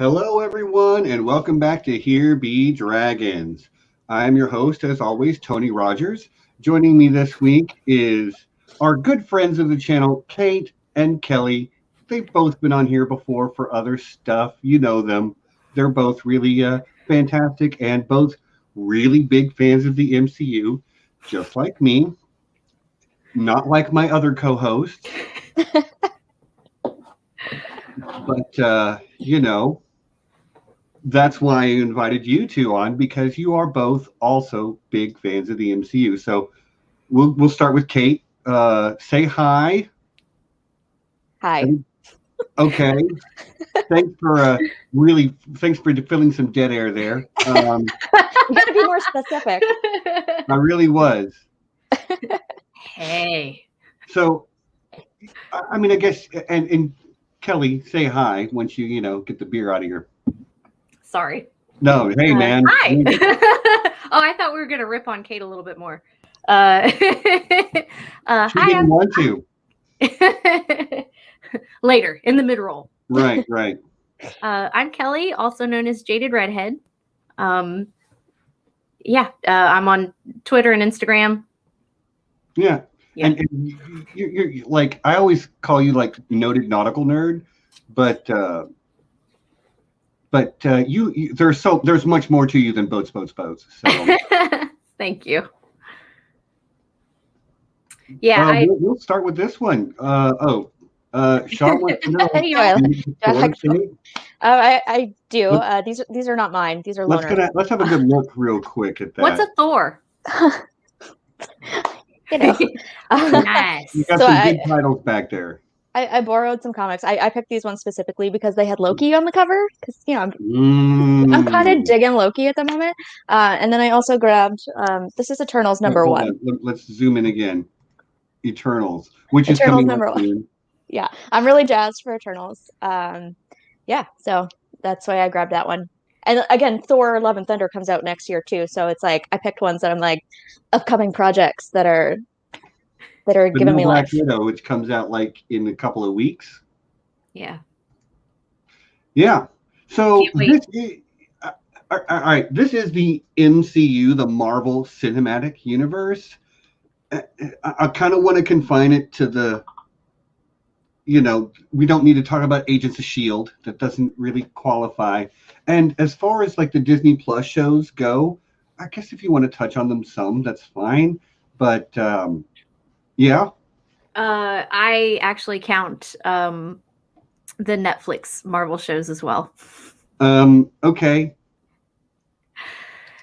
Hello, everyone, and welcome back to Here Be Dragons. I'm your host, as always, Tony Rogers. Joining me this week is our good friends of the channel, Kate and Kelly. They've both been on here before for other stuff. You know them. They're both really fantastic and both really big fans of the MCU, just like me. Not like my other co-hosts. But, that's why I invited you two on, because you are both also big fans of the MCU. So we'll start with Kate. Say hi. Hi. Okay. Thanks for filling some dead air there. You got to be more specific. I really was. Hey. So, I mean, I guess, and Kelly, say hi once you get the beer out of your. Sorry. No, hey, man. Hi. Oh, I thought we were going to rip on Kate a little bit more. She didn't want to. Later, in the mid-roll. Right. I'm Kelly, also known as Jaded Redhead. I'm on Twitter and Instagram. Yeah. And you're like, I always call you like noted nautical nerd, but you there's much more to you than boats. So thank you. Yeah, we'll start with this one. Sean wants to know. I do. These are not mine. These are loaners. Let's have a good look real quick at that. What's a Thor? Nice. You got some good titles back there. I borrowed some comics. I picked these ones specifically because they had Loki on the cover. Because I'm kind of digging Loki at the moment. And then I also grabbed this is Eternals #1. Let's zoom in again. Eternals, which Eternals is coming #1. Yeah, I'm really jazzed for Eternals. So that's why I grabbed that one. And again, Thor: Love and Thunder comes out next year too. So it's like I picked ones that I'm like upcoming projects that are giving me Black life. Widow, which comes out like in a couple of weeks. Yeah. So all right. This is the MCU, the Marvel Cinematic Universe. I kind of want to confine it to the. We don't need to talk about Agents of S.H.I.E.L.D. That doesn't really qualify. And as far as like the Disney Plus shows go, I guess if you want to touch on them some, that's fine. But yeah. I actually count the Netflix Marvel shows as well. Okay.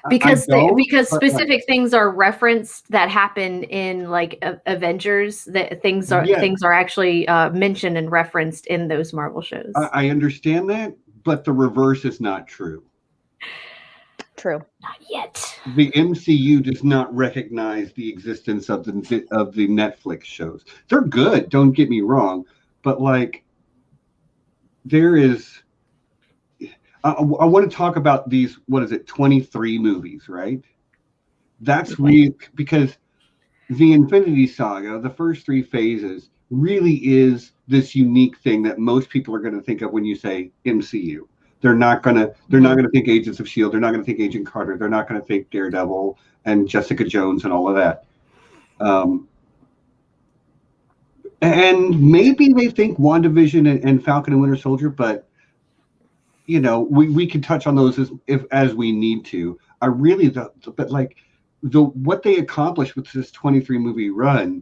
Because specific things are referenced that happen in like Avengers. That things are actually mentioned and referenced in those Marvel shows. I understand that, but the reverse is not true. True. Not yet. The MCU does not recognize the existence of the Netflix shows. They're good, don't get me wrong, but like there is. I want to talk about these. What is it? 23 movies, right? That's really because the Infinity Saga, the first 3 phases, really is this unique thing that most people are going to think of when you say MCU. They're not going to think Agents of S.H.I.E.L.D. They're not going to think Agent Carter. They're not going to think Daredevil and Jessica Jones and all of that. And maybe they think WandaVision and Falcon and Winter Soldier, but we can touch on those as we need to. What they accomplished with this 23 movie run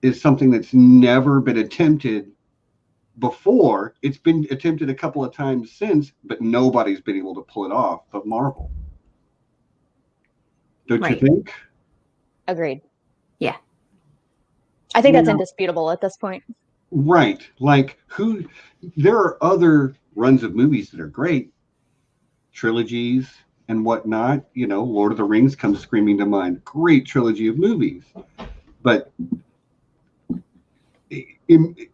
is something that's never been attempted before. It's been attempted a couple of times since, but nobody's been able to pull it off but Marvel. Don't you think? Agreed. Yeah. I think that's indisputable at this point. Right. Like there are other runs of movies that are great, trilogies and whatnot. Lord of the Rings comes screaming to mind. Great trilogy of movies. But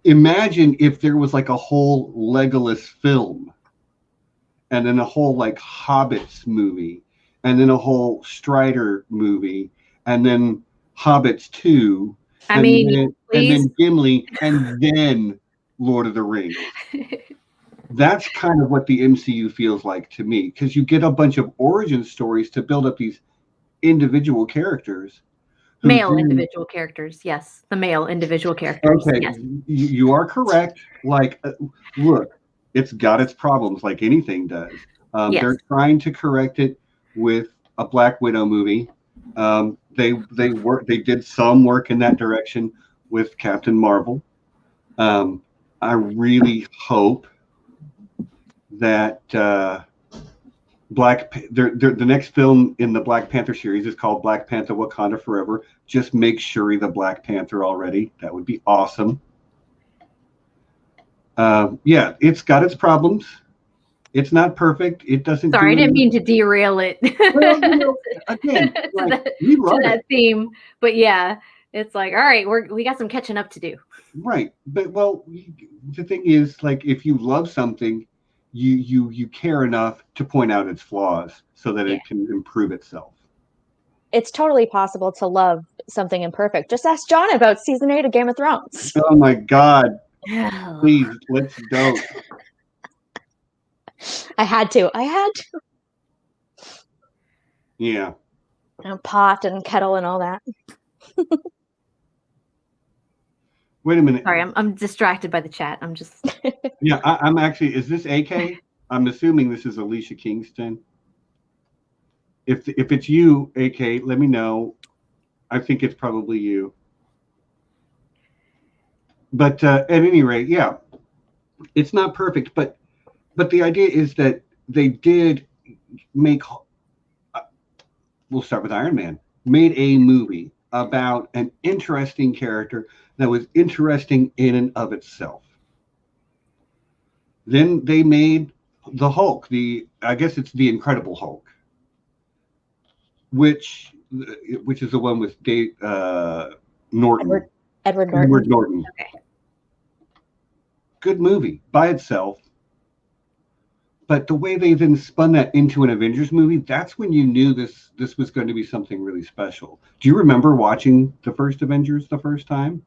imagine if there was like a whole Legolas film and then a whole like Hobbits movie and then a whole Strider movie and then Hobbits 2 and then Gimli and then Lord of the Rings. Please. And then Lord of the Rings. And then Gimli and then Gimli and then Lord of the Rings. And then Hobbits 2 and then Hobbits 2 and then Gimli and then Gimli and then Lord of the Rings. And then Gimli and then Gimli and then Lord of the Rings. That's kind of what the MCU feels like to me, because you get a bunch of origin stories to build up these individual characters. Male individual characters, yes. The male individual characters, okay, yes. You are correct. Like, look, it's got its problems, like anything does. Yes. They're trying to correct it with a Black Widow movie. They did some work in that direction with Captain Marvel. I really hope that the next film in the Black Panther series is called Black Panther: Wakanda Forever. Just make Shuri the Black Panther already. That would be awesome. Yeah, it's got its problems. It's not perfect. It doesn't. Sorry, I didn't mean to derail it. Well, again, we love that theme, but yeah, it's like, all right, we got some catching up to do. Right, but the thing is, like, if you love something, you care enough to point out its flaws so that it can improve itself. It's totally possible to love something imperfect. Just ask John about season 8 of Game of Thrones. Oh my God! Please, let's don't. I had to. Yeah. Pot and kettle and all that. Wait a minute. Sorry, I'm distracted by the chat. I'm just. Yeah, I'm actually. Is this AK? I'm assuming this is Alicia Kingston. If it's you, AK, let me know. I think it's probably you. But at any rate, yeah, it's not perfect. But the idea is that they did make. We'll start with Iron Man. Made a movie about an interesting character that was interesting in and of itself. Then they made the Hulk. I guess it's the Incredible Hulk, which is the one with Norton. Edward Norton. Okay. Good movie by itself. But the way they then spun that into an Avengers movie, that's when you knew this was going to be something really special. Do you remember watching the first Avengers the first time?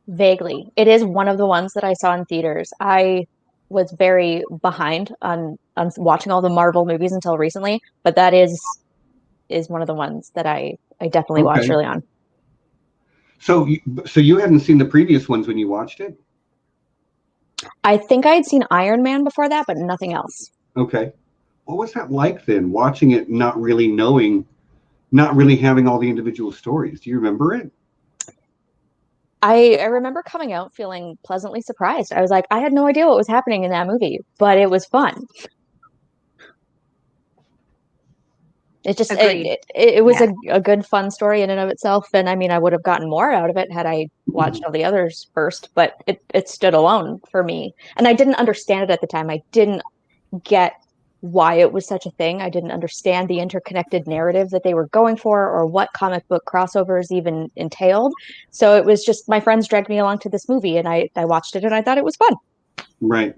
Vaguely. It is one of the ones that I saw in theaters. I was very behind on watching all the Marvel movies until recently, but that is one of the ones that I definitely watched early on. So you hadn't seen the previous ones when you watched it? I think I had seen Iron Man before that, but nothing else. Okay. What was that like then, watching it, not really knowing, not really having all the individual stories? Do you remember it? I remember coming out feeling pleasantly surprised. I was like, I had no idea what was happening in that movie, but it was fun. It just it was a good fun story in and of itself, and I mean, I would have gotten more out of it had I watched all the others first, but it stood alone for me, and I didn't understand it at the time. I didn't get why it was such a thing. I didn't understand the interconnected narrative that they were going for, or what comic book crossovers even entailed. So it was just my friends dragged me along to this movie, and I watched it, and I thought it was fun. Right,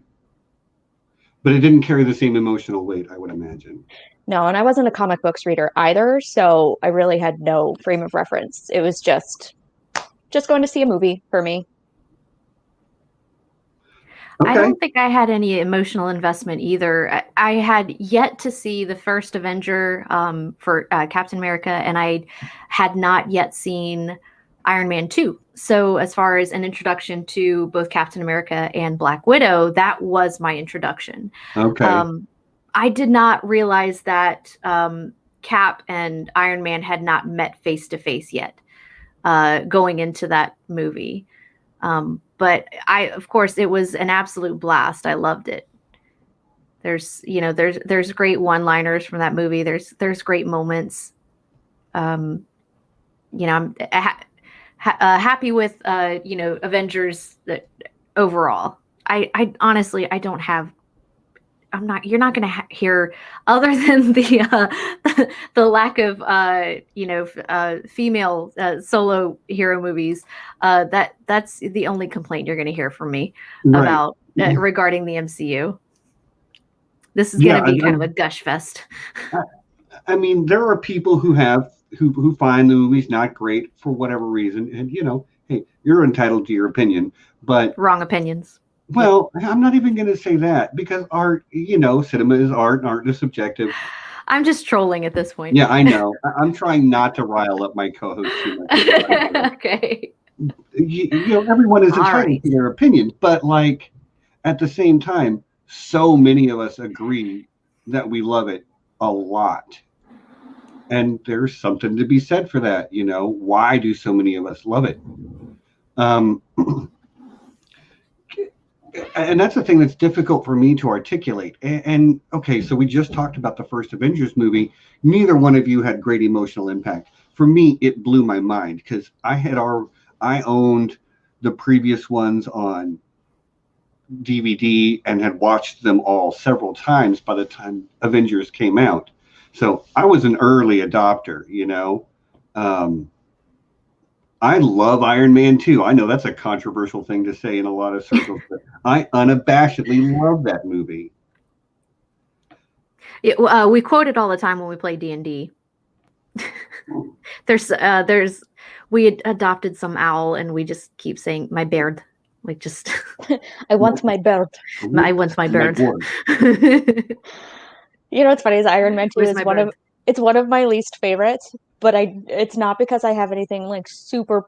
but it didn't carry the same emotional weight, I would imagine. No, and I wasn't a comic books reader either, so I really had no frame of reference. It was just going to see a movie for me. Okay. I don't think I had any emotional investment either. I had yet to see the first Avenger for Captain America, and I had not yet seen Iron Man 2. So as far as an introduction to both Captain America and Black Widow, that was my introduction. Okay. I did not realize that Cap and Iron Man had not met face to face yet going into that movie. But of course, it was an absolute blast. I loved it. There's great one-liners from that movie. There's great moments. I'm happy with Avengers overall. I honestly, I don't have. You're not going to hear, other than the lack of female solo hero movies. That's the only complaint you're going to hear from me about regarding the MCU. This is going to be kind of a gush fest. I mean, there are people who find the movies not great for whatever reason, and hey, you're entitled to your opinion, but wrong opinions. Well, I'm not even going to say that because art, cinema is art and art is subjective. I'm just trolling at this point. Yeah, I know. I'm trying not to rile up my co-host too much. Okay. Everyone is All entitled right. to their opinion, but like at the same time, so many of us agree that we love it a lot. And there's something to be said for that. Why do so many of us love it? And that's the thing that's difficult for me to articulate. And okay, so we just talked about the first Avengers movie. Neither one of you had great emotional impact. For me, it blew my mind because I owned the previous ones on DVD and had watched them all several times by the time Avengers came out. So I was an early adopter, I love Iron Man 2. I know that's a controversial thing to say in a lot of circles, but I unabashedly love that movie. We quote it all the time when we play D&D. We adopted some owl and we just keep saying my bird. Like just I want my bird. I want my bird. What's funny is Iron Man 2 Where's is my one bird? it's one of my least favorites, but it's not because I have anything like super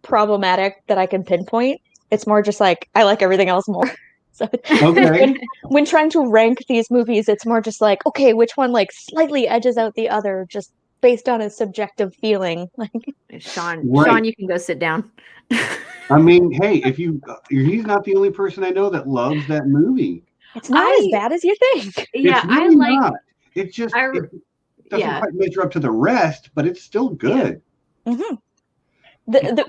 problematic that I can pinpoint. It's more just like I like everything else more. So Okay. when trying to rank these movies, it's more just like, okay, which one like slightly edges out the other just based on a subjective feeling. Like Sean, Right. Sean, you can go sit down. I mean, hey, he's not the only person I know that loves that movie. it's not as bad as you think. Yeah, It's really not. It just it doesn't quite measure up to the rest, but it's still good. Yeah. Mm-hmm.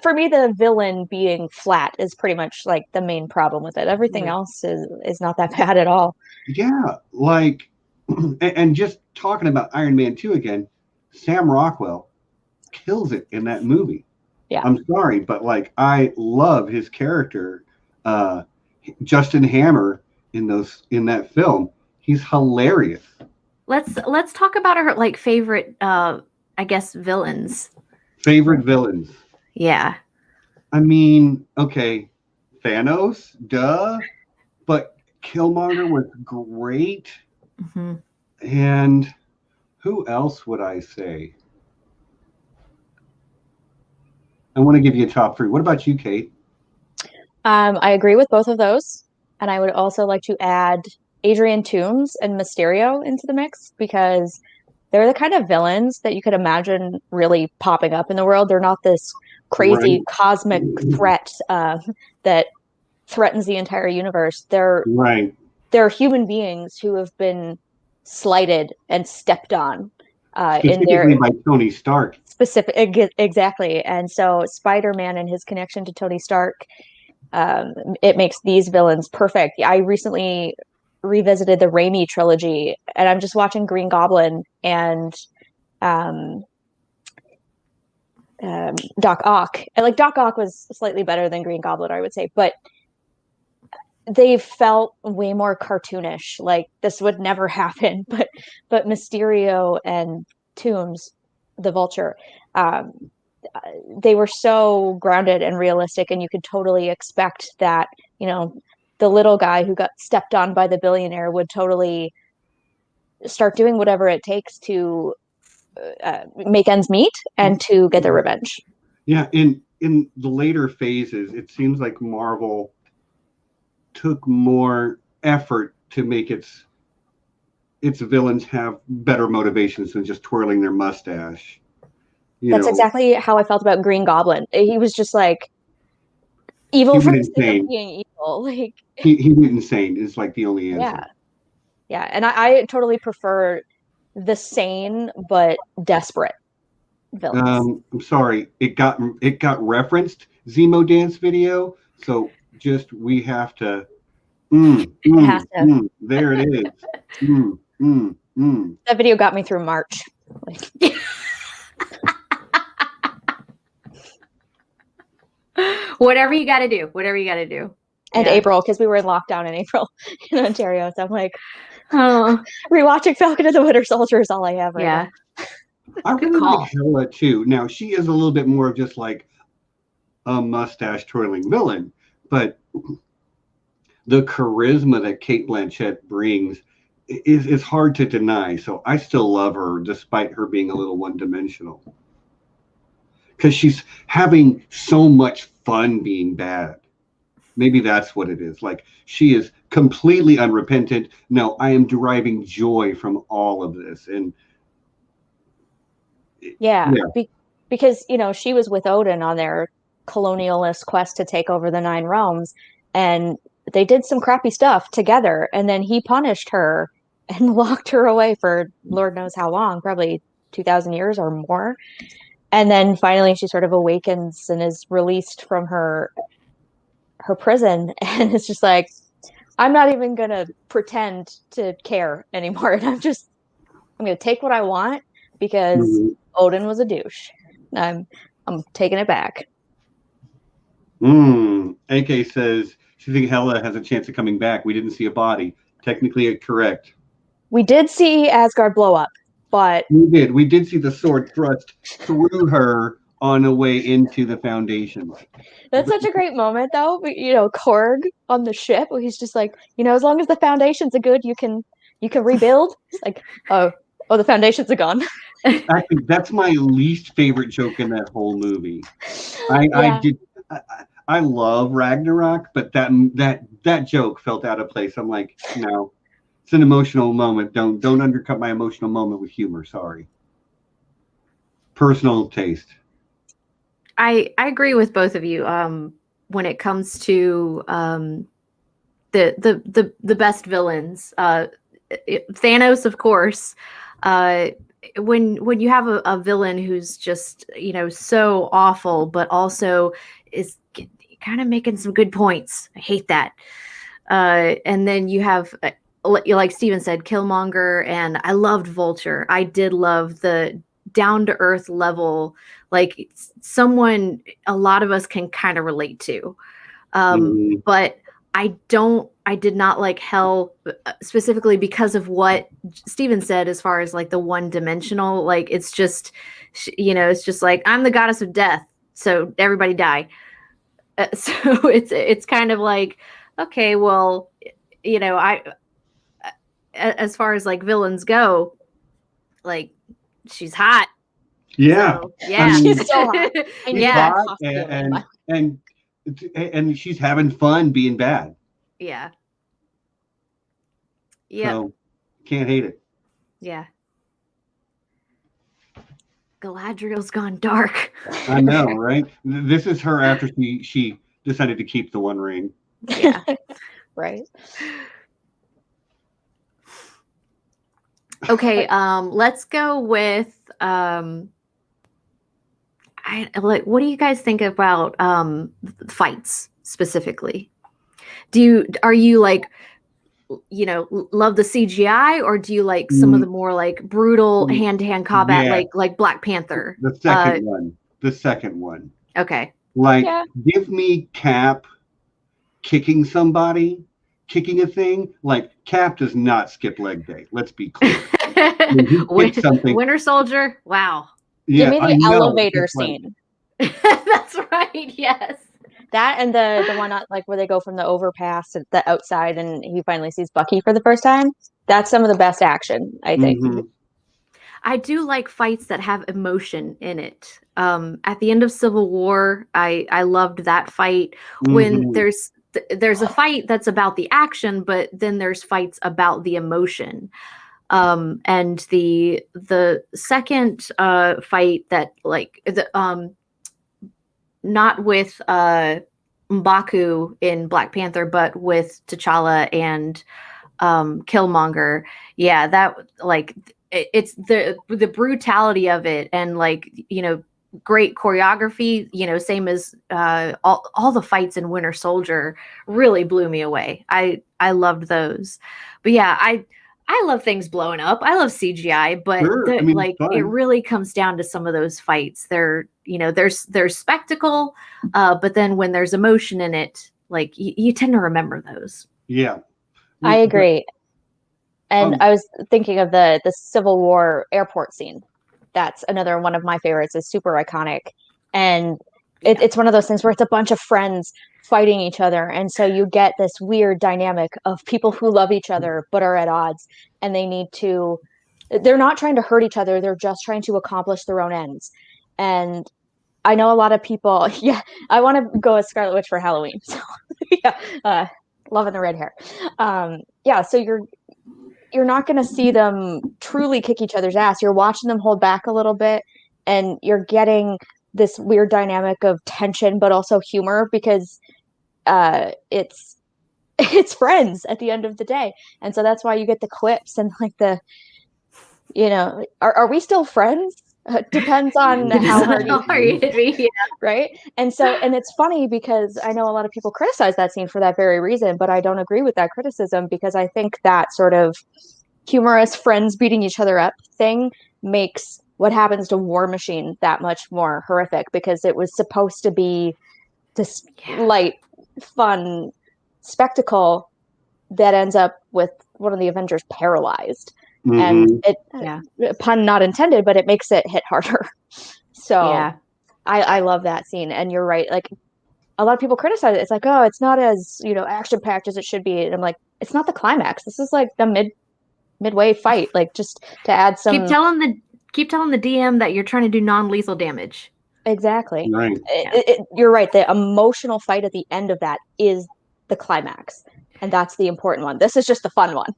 For me, the villain being flat is pretty much like the main problem with it. Everything else is not that bad at all. Yeah, like, and just talking about Iron Man 2 again, Sam Rockwell kills it in that movie. Yeah. I'm sorry, but like I love his character, Justin Hammer in that film. He's hilarious. Let's talk about our like favorite I guess villains. Favorite villains. Yeah. I mean, okay, Thanos, duh, but Killmonger was great. Mm-hmm. And who else would I say? I want to give you a top 3. What about you, Kate? I agree with both of those. And I would also like to add Adrian Toomes and Mysterio into the mix because they're the kind of villains that you could imagine really popping up in the world. They're not this crazy cosmic threat that threatens the entire universe. They're human beings who have been slighted and stepped on specifically by Tony Stark. Exactly. And so Spider-Man and his connection to Tony Stark, it makes these villains perfect. I recently revisited the Raimi trilogy, and I'm just watching Green Goblin and Doc Ock. And like Doc Ock was slightly better than Green Goblin, I would say, but they felt way more cartoonish. Like this would never happen. But Mysterio and Toomes, the Vulture, they were so grounded and realistic, and you could totally expect that, the little guy who got stepped on by the billionaire would totally start doing whatever it takes to make ends meet and to get their revenge. Yeah, in the later phases, it seems like Marvel took more effort to make its villains have better motivations than just twirling their mustache. That's exactly how I felt about Green Goblin. He was just like evil for the sake of being evil. Like he went insane is like the only answer. Yeah. And I totally prefer the sane but desperate villains. I'm sorry, it got referenced Zemo dance video, so just we have to. There it is. That video got me through March. Whatever you got to do. And April, because we were in lockdown in April in Ontario. So I'm like, rewatching Falcon and the Winter Soldier is all I have right now. I really like Hela too. Now she is a little bit more of just like a mustache twirling villain, but the charisma that Cate Blanchett brings is hard to deny. So I still love her despite her being a little one-dimensional. Because she's having so much fun being bad. Maybe that's what it is. Like, she is completely unrepentant. No, I am deriving joy from all of this. And because, you know, she was with Odin on their colonialist quest to take over the 9 realms, and they did some crappy stuff together, and then he punished her and locked her away for Lord knows how long, probably 2,000 years or more. And then finally she sort of awakens and is released from her prison, and it's just like, I'm not even gonna pretend to care anymore, and I'm gonna take what I want because Odin was a douche. I'm taking it back. AK says she thinks Hela has a chance of coming back. We didn't see a body. Technically correct. We did see Asgard blow up, but we did see the sword thrust through her on the way into the Foundation. That's such a great moment, though. You know, Korg on the ship, he's just like, you know, as long as the foundations are good, you can rebuild. It's like, oh, the foundations are gone. Actually, that's my least favorite joke in that whole movie. I love Ragnarok, but that joke felt out of place. I'm like, no, it's an emotional moment. Don't undercut my emotional moment with humor. Sorry. Personal taste. I agree with both of you. When it comes to the best villains, Thanos, of course. When you have a villain who's just, you know, so awful, but also is kind of making some good points. I hate that. And then you have, like Steven said, Killmonger, and I loved Vulture. I did love the down to earth level, like someone a lot of us can kind of relate to. But I did not like Hel specifically because of what Steven said, as far as like the one dimensional, like it's just, you know, it's just like, I'm the goddess of death, so everybody die. So it's kind of like, okay, well, you know, as far as like villains go, like she's hot. Yeah. So, yeah. She's so hot. Yeah. Hot and she's having fun being bad. Yeah. Yeah. So can't hate it. Yeah. Galadriel's gone dark. I know, right? This is her after she decided to keep the One Ring. Yeah. Right. Okay, let's go with what do you guys think about fights specifically? Are you like, you know, love the CGI, or do you like some of the more like brutal hand-to-hand combat, like Black Panther? The second one. Okay. Like, give me Cap kicking somebody, kicking a thing. Like, Cap does not skip leg day. Let's be clear. Winter Soldier. Wow. Yeah, give me the elevator scene. That's right. Yes. That and the one like where they go from the overpass to the outside and he finally sees Bucky for the first time. That's some of the best action, I think. I do like fights that have emotion in it. At the end of Civil War, I loved that fight when there's a fight that's about the action, but then there's fights about the emotion. And the second fight that like not with M'Baku in Black Panther, but with T'Challa and Killmonger. Yeah, that like it's the brutality of it, and like, you know, great choreography, you know, same as all the fights in Winter Soldier really blew me away. I loved those. But yeah, I love things blowing up. I love CGI, but it really comes down to some of those fights. They're, you know, there's spectacle, but then when there's emotion in it, like you tend to remember those. Yeah, I agree. And I was thinking of the Civil War airport scene. That's another one of my favorites. It's super iconic. And It's one of those things where it's a bunch of friends fighting each other, and so you get this weird dynamic of people who love each other but are at odds, and they're not trying to hurt each other, they're just trying to accomplish their own ends. And I know a lot of people, I want to go as Scarlet Witch for Halloween. So loving the red hair. So you're not going to see them truly kick each other's ass. You're watching them hold back a little bit, and you're getting this weird dynamic of tension, but also humor, because it's friends at the end of the day. And so that's why you get the quips and like are we still friends? Depends on how hard you right? And it's funny because I know a lot of people criticize that scene for that very reason, but I don't agree with that criticism, because I think that sort of humorous friends beating each other up thing makes what happens to War Machine that much more horrific, because it was supposed to be this light, fun spectacle that ends up with one of the Avengers paralyzed. And pun not intended, but it makes it hit harder. So I love that scene. And you're right, like a lot of people criticize it. It's like, oh, it's not as action packed as it should be. And I'm like, it's not the climax. This is like the midway fight. Like, just to add some. Keep telling the DM that you're trying to do non-lethal damage. Exactly. Right. You're right. The emotional fight at the end of that is the climax, and that's the important one. This is just the fun one.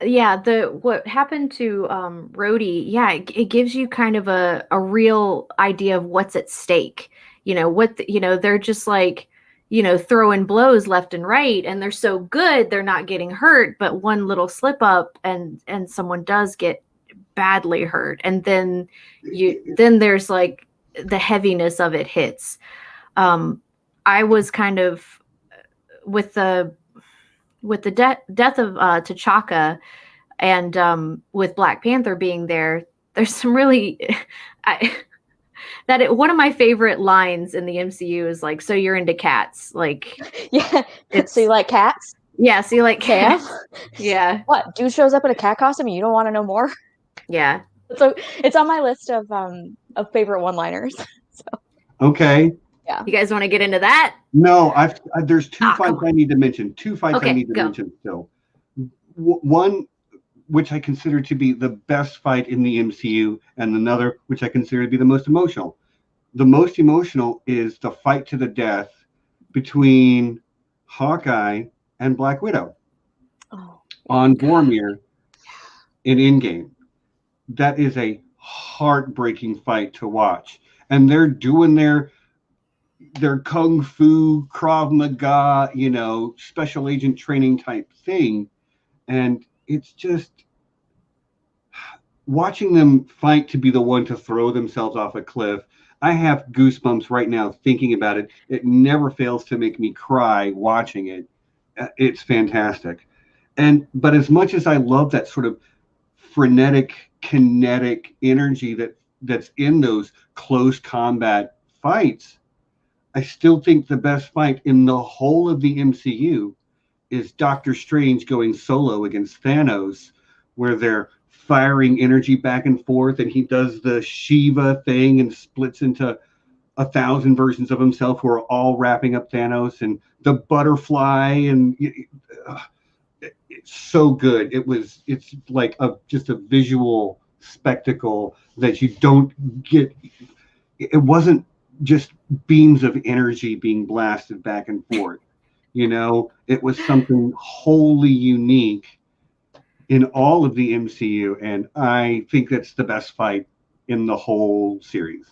Yeah, what happened to Rhodey, it gives you kind of a real idea of what's at stake. They're just like, throwing blows left and right, and they're so good they're not getting hurt, but one little slip up and someone does get badly hurt, and then there's like the heaviness of it hits. I was kind of with the death of T'Chaka, and with Black Panther being there, there's some really one of my favorite lines in the MCU is like, "So you're into cats?" Like, so you like cats? Yeah, so you like cats? Yeah. What, dude shows up in a cat costume and you don't want to know more? Yeah. So it's on my list of favorite one-liners. So. Okay. Yeah. You guys want to get into that? No, there's two fights I need to mention. I need to mention still. One, which I consider to be the best fight in the MCU, and another, which I consider to be the most emotional. The most emotional is the fight to the death between Hawkeye and Black Widow on Vormir in Endgame. That is a heartbreaking fight to watch. And they're doing their kung fu, Krav Maga, special agent training type thing. And it's just watching them fight to be the one to throw themselves off a cliff. I have goosebumps right now thinking about it. It never fails to make me cry watching it. It's fantastic. But as much as I love that sort of frenetic, kinetic energy that's in those close combat fights, I still think the best fight in the whole of the MCU is Doctor Strange going solo against Thanos, where they're firing energy back and forth, and he does the Shiva thing and splits into 1,000 versions of himself who are all wrapping up Thanos, and the butterfly, and it's so good. It's like just a visual spectacle that you don't get. It wasn't just beams of energy being blasted back and forth. It was something wholly unique in all of the MCU, and I think that's the best fight in the whole series.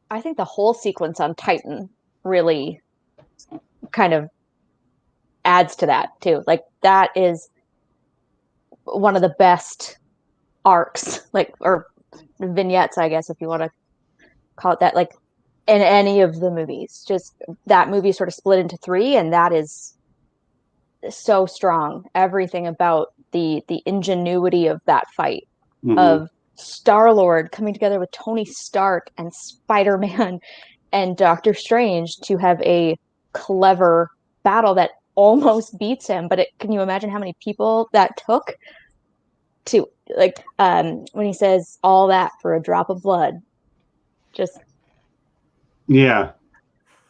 I think the whole sequence on Titan really kind of adds to that too. Like, that is one of the best arcs, or vignettes, I guess, if you want to call it that, like, in any of the movies. Just that movie sort of split into 3, and that is so strong. Everything about the ingenuity of that fight, of Star-Lord coming together with Tony Stark and Spider-Man and Doctor Strange to have a clever battle that almost beats him. But can you imagine how many people that took to, like, when he says all that for a drop of blood? Just yeah.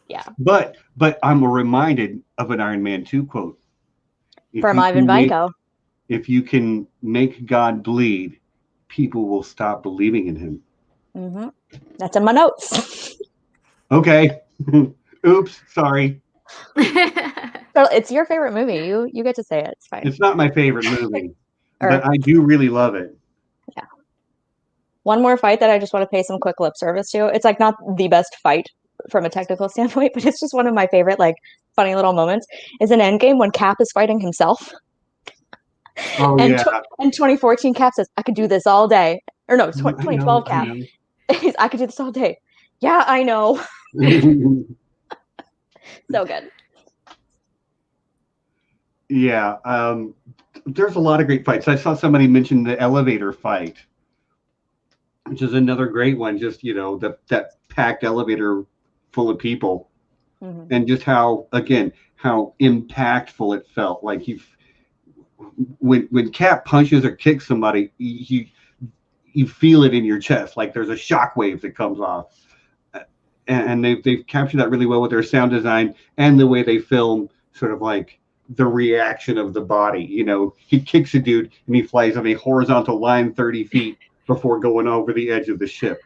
Yeah. But I'm reminded of an Iron Man 2 quote. From Ivan Vanko. If you can make God bleed, people will stop believing in him. Mm-hmm. That's in my notes. Okay. Oops, sorry. So it's your favorite movie. You get to say it. It's fine. It's not my favorite movie, but I do really love it. Yeah. One more fight that I just want to pay some quick lip service to. It's like not the best fight from a technical standpoint, but it's just one of my favorite like funny little moments. Is in Endgame when Cap is fighting himself. Oh, and yeah. In 2014, Cap says, "I could do this all day." Or no, 2012 Cap. I could do this all day. Yeah, I know. So good. Yeah. There's a lot of great fights. I saw somebody mention the elevator fight, which is another great one. Just, that packed elevator full of people. Mm-hmm. And just how impactful it felt. Like when Cap punches or kicks somebody, you feel it in your chest. Like there's a shockwave that comes off. And they've captured that really well with their sound design and the way they film sort of like the reaction of the body. He kicks a dude and he flies on a horizontal line 30 feet before going over the edge of the ship.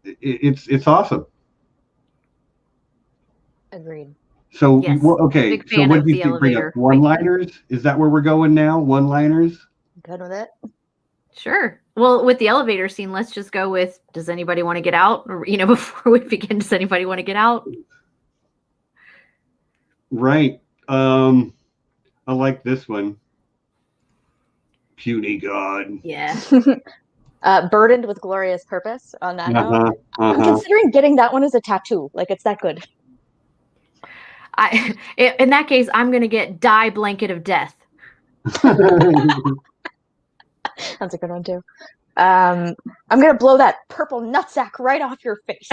It's awesome. Agreed. So, yes. Okay. So what do you think? Bring up one-liners? Is that where we're going now? One-liners? Good with it. Sure. Well, with the elevator scene, let's just go with, does anybody want to get out? Or, before we begin, does anybody want to get out? Right. I like this one. Puny God. Yeah. Burdened with glorious purpose on that note. I'm considering getting that one as a tattoo. Like, it's that good. In that case, I'm going to get Die Blanket of Death. That's a good one too. I'm gonna blow that purple nutsack right off your face.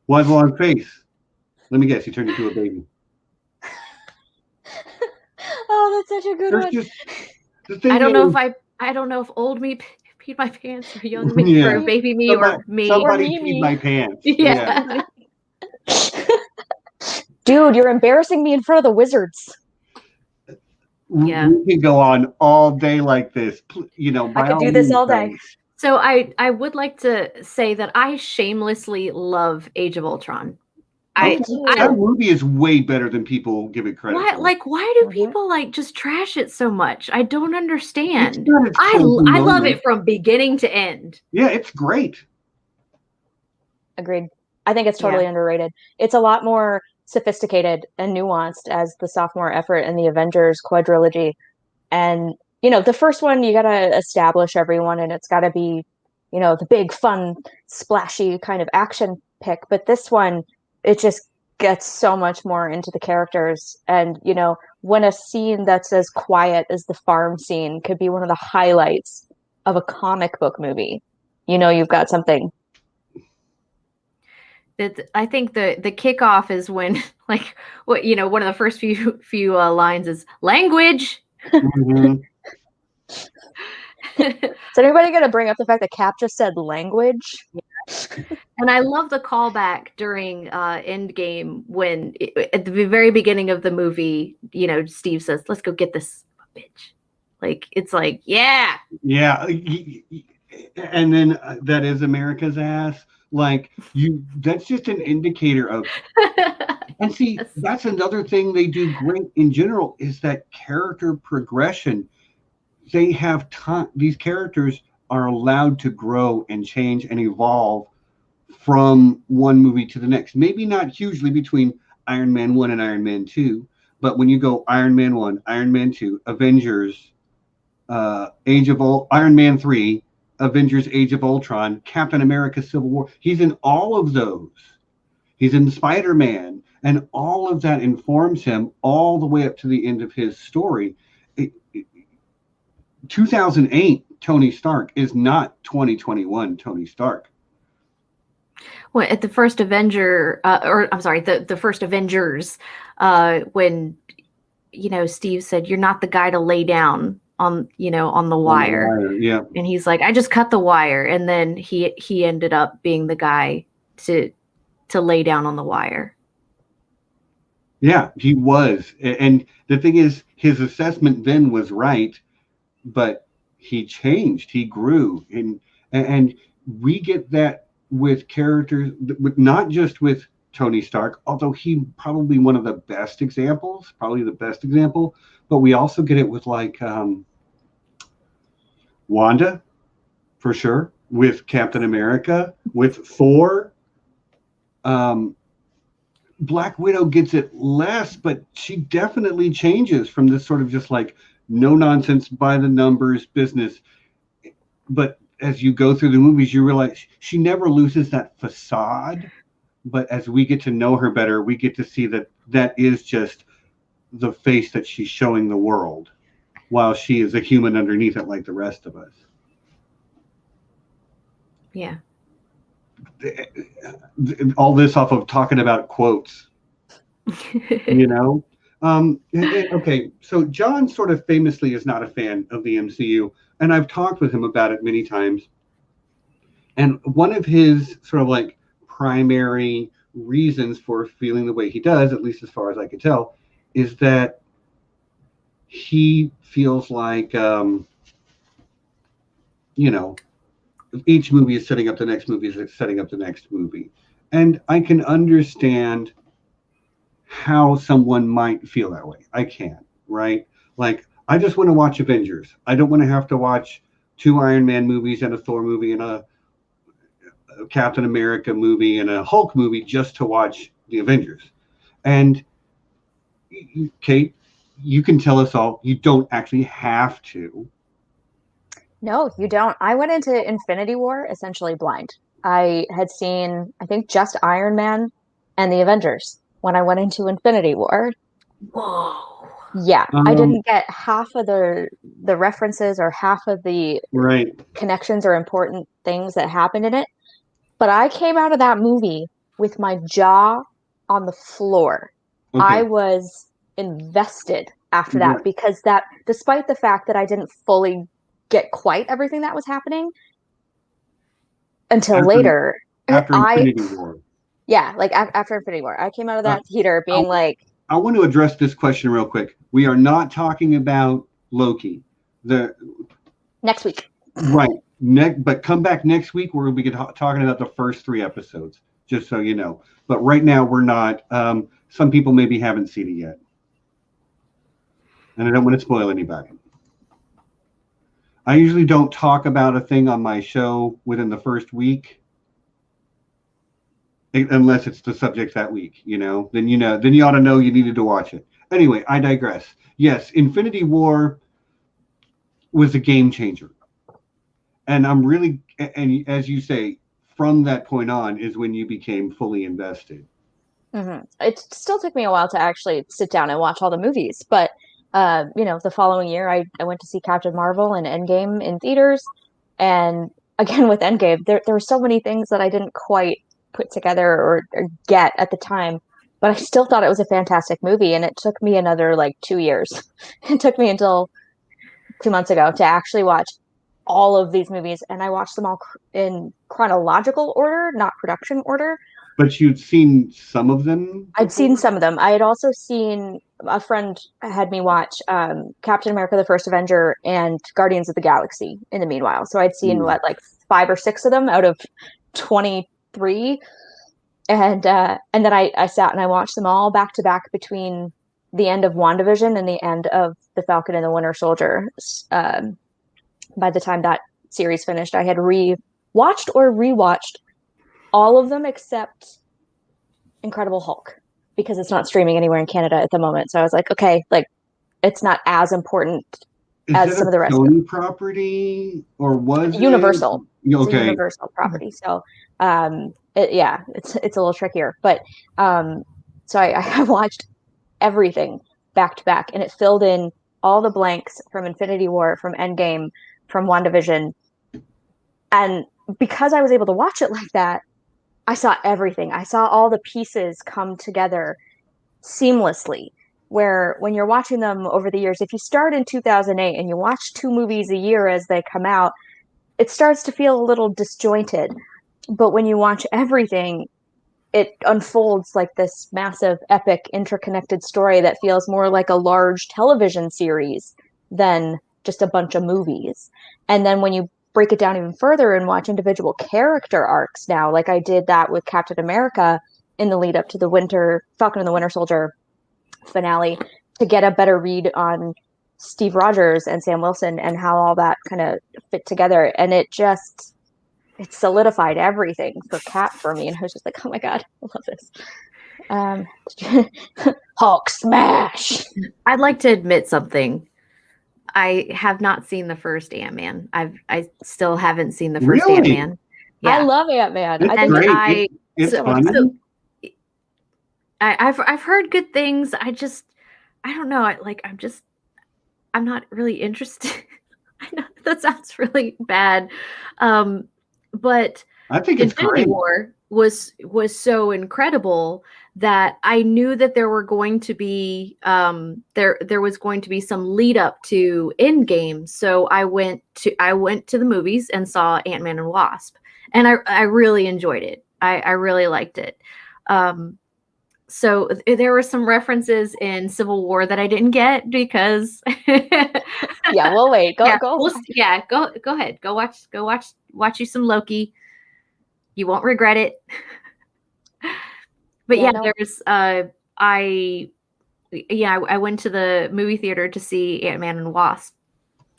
Why the long face? Let me guess, you turned into a baby. Oh, that's such a good one. I don't know if old me peed my pants or young me or baby me or me. Somebody peed my pants. Yeah. Dude, you're embarrassing me in front of the wizards. Yeah. We can go on all day like this. I could do this all day. So I would like to say that I shamelessly love Age of Ultron. That movie is way better than people give it credit for. Why do people just trash it so much? I don't understand. I love it from beginning to end. Yeah, it's great. Agreed. I think it's totally underrated. It's a lot more sophisticated and nuanced as the sophomore effort in the Avengers quadrilogy. And, the first one, you got to establish everyone and it's got to be, the big, fun, splashy kind of action pick. But this one, it just gets so much more into the characters. And, when a scene that's as quiet as the farm scene could be one of the highlights of a comic book movie, you've got something. I think the kickoff is when one of the first few lines is language. Mm-hmm. Is anybody going to bring up the fact that Cap just said language? Yeah. And I love the callback during Endgame when at the very beginning of the movie, Steve says, "Let's go get this bitch." It's like, yeah. Yeah. And then that is America's ass. That's just an indicator of, and see, that's another thing they do great in general is that character progression. They have time. These characters are allowed to grow and change and evolve from one movie to the next. Maybe not hugely between Iron Man 1 and Iron Man 2, but when you go Iron Man 1, Iron Man 2, Avengers, Iron Man 3, Avengers Age of Ultron, Captain America Civil War. He's in all of those. He's in Spider-Man, and all of that informs him all the way up to the end of his story. 2008 Tony Stark is not 2021 Tony Stark. Well, at the first Avenger, the first Avengers, when Steve said, "You're not the guy to lay down on the wire." Yeah. And he's like, "I just cut the wire," and then he ended up being the guy to lay down on the wire. Yeah, he was. And the thing is, his assessment then was right, but he changed, he grew. And we get that with characters, not just with Tony Stark, although he probably one of the best examples, probably the best example, but we also get it with like Wanda, for sure, with Captain America, with Thor. Black Widow gets it less, but she definitely changes from this sort of just like no nonsense by the numbers business. But as you go through the movies, you realize she never loses that facade. But as we get to know her better, we get to see that that is just the face that she's showing the world, while she is a human underneath it like the rest of us. Yeah. All this off of talking about quotes, you know? Okay, so John sort of famously is not a fan of the MCU, and I've talked with him about it many times. And one of his sort of like primary reasons for feeling the way he does, at least as far as I could tell, is that he feels like, you know, each movie is setting up the next movie, is setting up the next movie. And I can understand how someone might feel that way. I can, right? Like, I just want to watch Avengers. I don't want to have to watch 2 Iron Man movies and a Thor movie and a Captain America movie and a Hulk movie just to watch the Avengers. And Kate, you can tell us all, you don't actually have to. No, you don't. I went into Infinity War essentially blind. I had seen, I think, just Iron Man and the Avengers when I went into Infinity War. Whoa. Yeah, I didn't get half of the references or half of the right connections or important things that happened in it. But I came out of that movie with my jaw on the floor. Okay. I was invested after that because that, despite the fact that I didn't fully get quite everything that was happening until later. After Infinity War. Yeah, like after Infinity War. I came out of that theater being like... I want to address this question real quick. We are not talking about Loki. Next week. Right. But come back next week where we'll be talking about the first 3 episodes, just so you know. But right now we're not. Some people maybe haven't seen it yet. And I don't want to spoil anybody. I usually don't talk about a thing on my show within the first week, unless it's the subject that week, you know. Then you ought to know you needed to watch it. Anyway, I digress. Yes, Infinity War was a game changer. And I'm really, and as you say, from that point on is when you became fully invested. Mm-hmm. It still took me a while to actually sit down and watch all the movies, but the following year I went to see Captain Marvel and Endgame in theaters, and again with Endgame, there were so many things that I didn't quite put together or get at the time, but I still thought it was a fantastic movie, and it took me another like 2 years. It took me until 2 months ago to actually watch all of these movies, and I watched them all in chronological order, not production order. But you'd seen some of them? I'd seen some of them. I had also seen, a friend had me watch Captain America, the First Avenger, and Guardians of the Galaxy in the meanwhile. So I'd seen, like 5 or 6 of them out of 23. And then I sat and I watched them all back to back between the end of WandaVision and the end of The Falcon and the Winter Soldier. By the time that series finished, I had rewatched all of them except Incredible Hulk, because it's not streaming anywhere in Canada at the moment. So I was like, okay, like it's not as important as some of the rest. Is it a Sony property or was Universal? Okay. It's a Universal property. So it's a little trickier. But so I watched everything back to back, and it filled in all the blanks from Infinity War, from Endgame, from WandaVision. And because I was able to watch it like that, I saw everything. I saw all the pieces come together seamlessly, where when you're watching them over the years, if you start in 2008 and you watch 2 movies a year as they come out, it starts to feel a little disjointed. But when you watch everything, it unfolds like this massive, epic, interconnected story that feels more like a large television series than just a bunch of movies. And then when you break it down even further and watch individual character arcs now, like I did that with Captain America in the lead up to the Falcon and the Winter Soldier finale, to get a better read on Steve Rogers and Sam Wilson and how all that kind of fit together. And it solidified everything for Cap for me. And I was just like, oh my God, I love this. Hulk smash. I'd like to admit something. I have not seen the first Ant-Man. I still haven't seen the first Really? Ant-Man. Yeah. I love Ant-Man. It's I think great. It's fun. I've heard good things. I don't know. I'm not really interested. I know that sounds really bad. But I think it's Infinity great. War was so incredible that I knew that there were going to be there was going to be some lead up to Endgame. So I went to the movies and saw Ant-Man and Wasp, and I really enjoyed it. I really liked it. So there were some references in Civil War that I didn't get because yeah, we'll wait. Go ahead. Go watch you some Loki. You won't regret it. But there's I went to the movie theater to see Ant-Man and Wasp.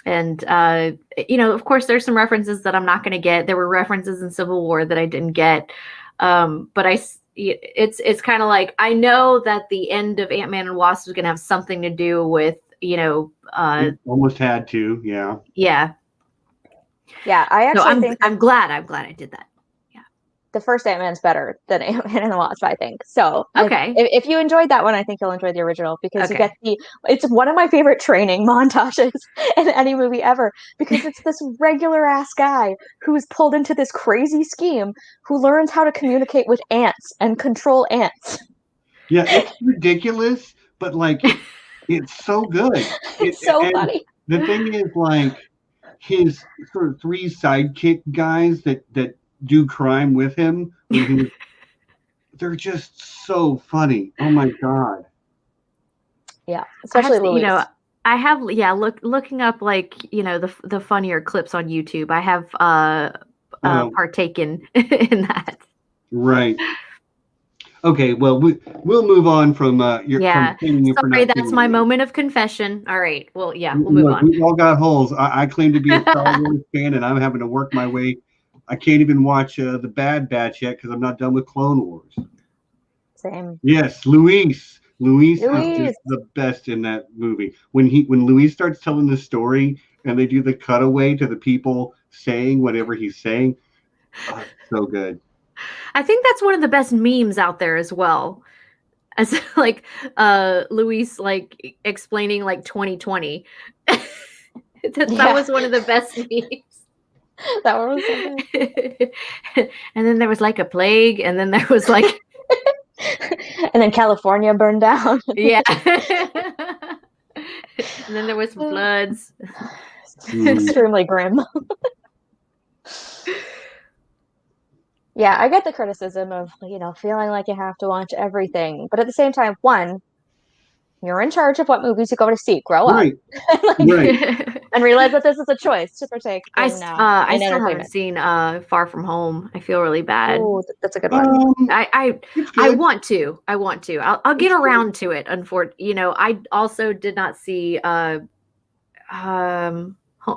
And of course there's some references that I'm not going to get. There were references in Civil War that I didn't get. But it's kind of like, I know that the end of Ant-Man and Wasp is going to have something to do with, it almost had to, yeah. Yeah. Yeah, I actually think I'm glad I did that. Yeah. The first Ant-Man's better than Ant-Man and the Wasp, I think. So okay. If you enjoyed that one, I think you'll enjoy the original, because you get it's one of my favorite training montages in any movie ever, because it's this regular ass guy who is pulled into this crazy scheme, who learns how to communicate with ants and control ants. Yeah, it's ridiculous, but like it's so good. It's so funny. The thing is, like, his sort of 3 sidekick guys that do crime with him, they're just so funny. Oh my God. Yeah, especially Louis. I have looking up, like, the funnier clips on YouTube. I have partaken in that. Right. Okay, well, we'll move on from your. Yeah, sorry, that's my moment of confession. All right, well, yeah, we'll move on. We've all got holes. I claim to be a Star Wars fan, and I'm having to work my way. I can't even watch the Bad Batch yet because I'm not done with Clone Wars. Same. Yes, Luis is just the best in that movie. When Luis starts telling the story and they do the cutaway to the people saying whatever he's saying, so good. I think that's one of the best memes out there as well. As like Luis like explaining like 2020. That was one of the best memes. That one was so good. And then there was like a plague, and then there was like and then California burned down. Yeah. And then there was floods. Extremely grim. Yeah, I get the criticism of, feeling like you have to watch everything. But at the same time, one, you're in charge of what movies you go to see. Grow up. Right. And realize that this is a choice to partake in I still haven't seen Far From Home. I feel really bad. Oh, that's a good one. I want to. I'll get around to it. Unfortunately, I also did not see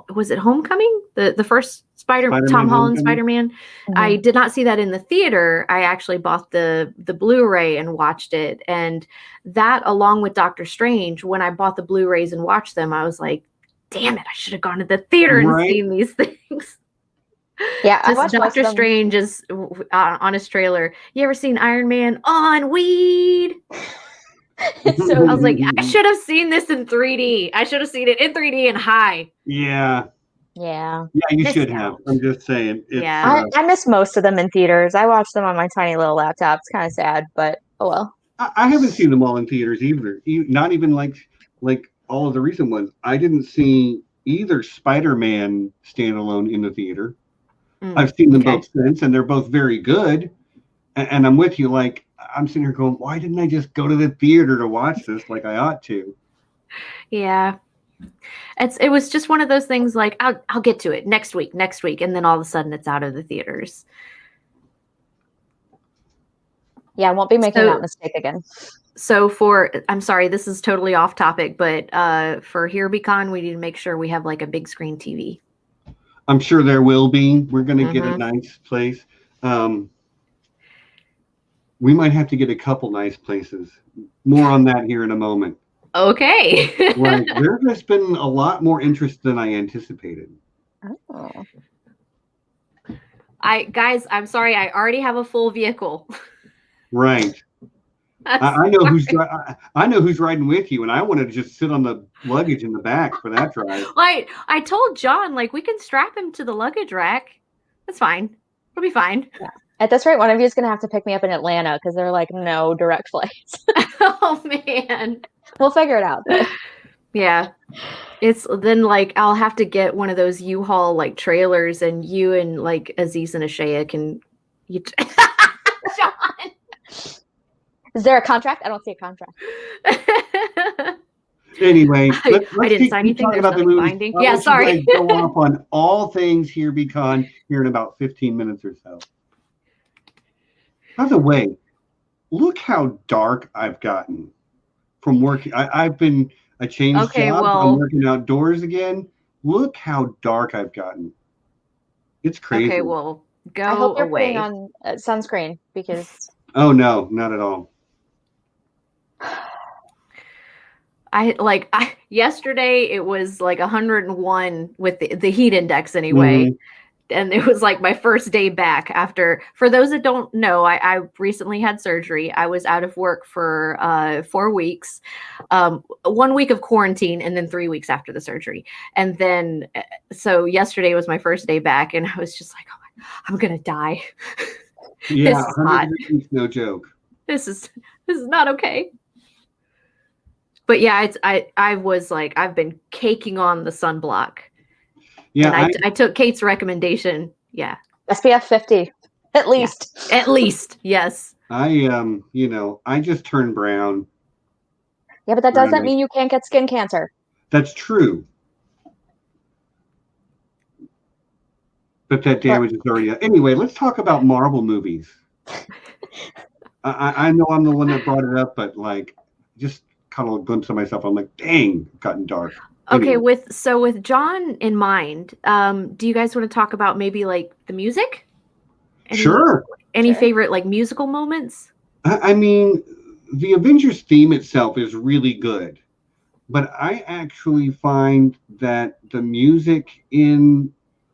was it Homecoming? The first Spider-Man, Tom Holland Spider-Man. Mm-hmm. I did not see that in the theater. I actually bought the Blu-ray and watched it. And that, along with Doctor Strange, when I bought the Blu-rays and watched them, I was like, damn it, I should have gone to the theater and seen these things. Yeah, I watched Doctor Strange is on his trailer. You ever seen Iron Man on weed? So I was like, I should have seen this in 3D. I should have seen it in 3D and high. Yeah. Yeah. Yeah, you should have. I'm just saying. I miss most of them in theaters. I watched them on my tiny little laptop. It's kind of sad, but oh well. I haven't seen them all in theaters either. Not even like all of the recent ones. I didn't see either Spider-Man standalone in the theater. I've seen them both since, and they're both very good. And I'm with you. Like, I'm sitting here going, why didn't I just go to the theater to watch this like I ought to? Yeah. It was just one of those things like, I'll get to it next week. And then all of a sudden it's out of the theaters. Yeah, I won't be making that mistake again. So I'm sorry, this is totally off topic, but for HereBeCon, we need to make sure we have like a big screen TV. I'm sure there will be. We're going to get a nice place. We might have to get a couple nice places. More on that here in a moment. Okay. Like, there has been a lot more interest than I anticipated. Oh. Guys, I'm sorry, I already have a full vehicle. Right. I know who's riding with you, and I want to just sit on the luggage in the back for that drive. I told John, like, we can strap him to the luggage rack. That's fine. It'll be fine. Yeah. At this rate, one of you is going to have to pick me up in Atlanta because there are like no direct flights. Oh man, we'll figure it out though. Yeah, it's then like I'll have to get one of those U-Haul like trailers, and you and like Aziz and Ashaya can. John, is there a contract? I don't see a contract. Anyway, I didn't sign anything. There's nothing binding. Yeah, sorry. Go off on all things HereBeCon here in about 15 minutes or so. By the way, look how dark I've gotten from working. I changed jobs. I'm working outdoors again. Look how dark I've gotten. It's crazy. Okay, well, go I hope you're away. putting on sunscreen because. Oh no, not at all. Yesterday it was like 101 with the heat index anyway. Mm-hmm. And it was like my first day back after, for those that don't know, I recently had surgery. I was out of work for 4 weeks, 1 week of quarantine, and then 3 weeks after the surgery. And then, so yesterday was my first day back, and I was just like, oh my, I'm going to die. Yeah, this is hot. No joke. This is not okay. But yeah, I was like, I've been caking on the sunblock. Yeah, and I took Kate's recommendation. Yeah, SPF 50, at least. Yeah. At least, yes. I just turned brown. Yeah, but that doesn't mean you can't get skin cancer. That's true. But that damage is already. Anyway, let's talk about Marvel movies. I know I'm the one that brought it up, but like, just kind of a glimpse of myself. I'm like, dang, it's gotten dark. Okay, with John in mind, do you guys want to talk about maybe like the music? Sure. Any favorite like musical moments? I mean, the Avengers theme itself is really good, but I actually find that the music in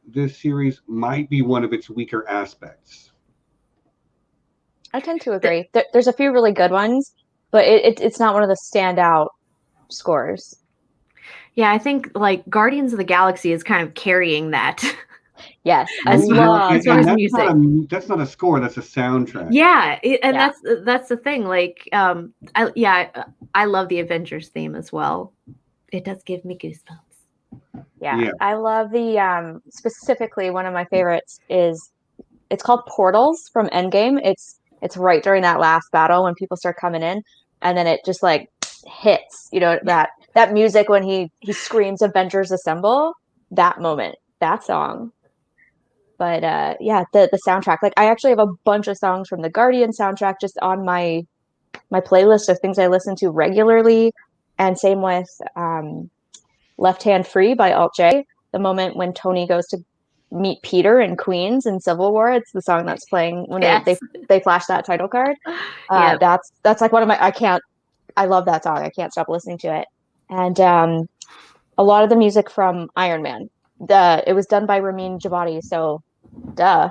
this series might be one of its weaker aspects. I tend to agree. There's a few really good ones, but it's not one of the standout scores. Yeah, I think like Guardians of the Galaxy is kind of carrying that. Yes, as well as music. That's not a score; that's a soundtrack. Yeah, that's the thing. Like, I love the Avengers theme as well. It does give me goosebumps. Yeah. I love the specifically one of my favorites is it's called Portals from Endgame. It's right during that last battle when people start coming in, and then it just like hits. You know that music when he screams Avengers Assemble, that moment, that song. But the soundtrack, like I actually have a bunch of songs from the Guardian soundtrack just on my playlist of things I listen to regularly. And same with Left Hand Free by Alt J. The moment when Tony goes to meet Peter in Queens in Civil War, it's the song that's playing when they flash that title card. That's like one of my, I love that song. I can't stop listening to it. And a lot of the music from Iron Man. It was done by Ramin Djawadi, so duh.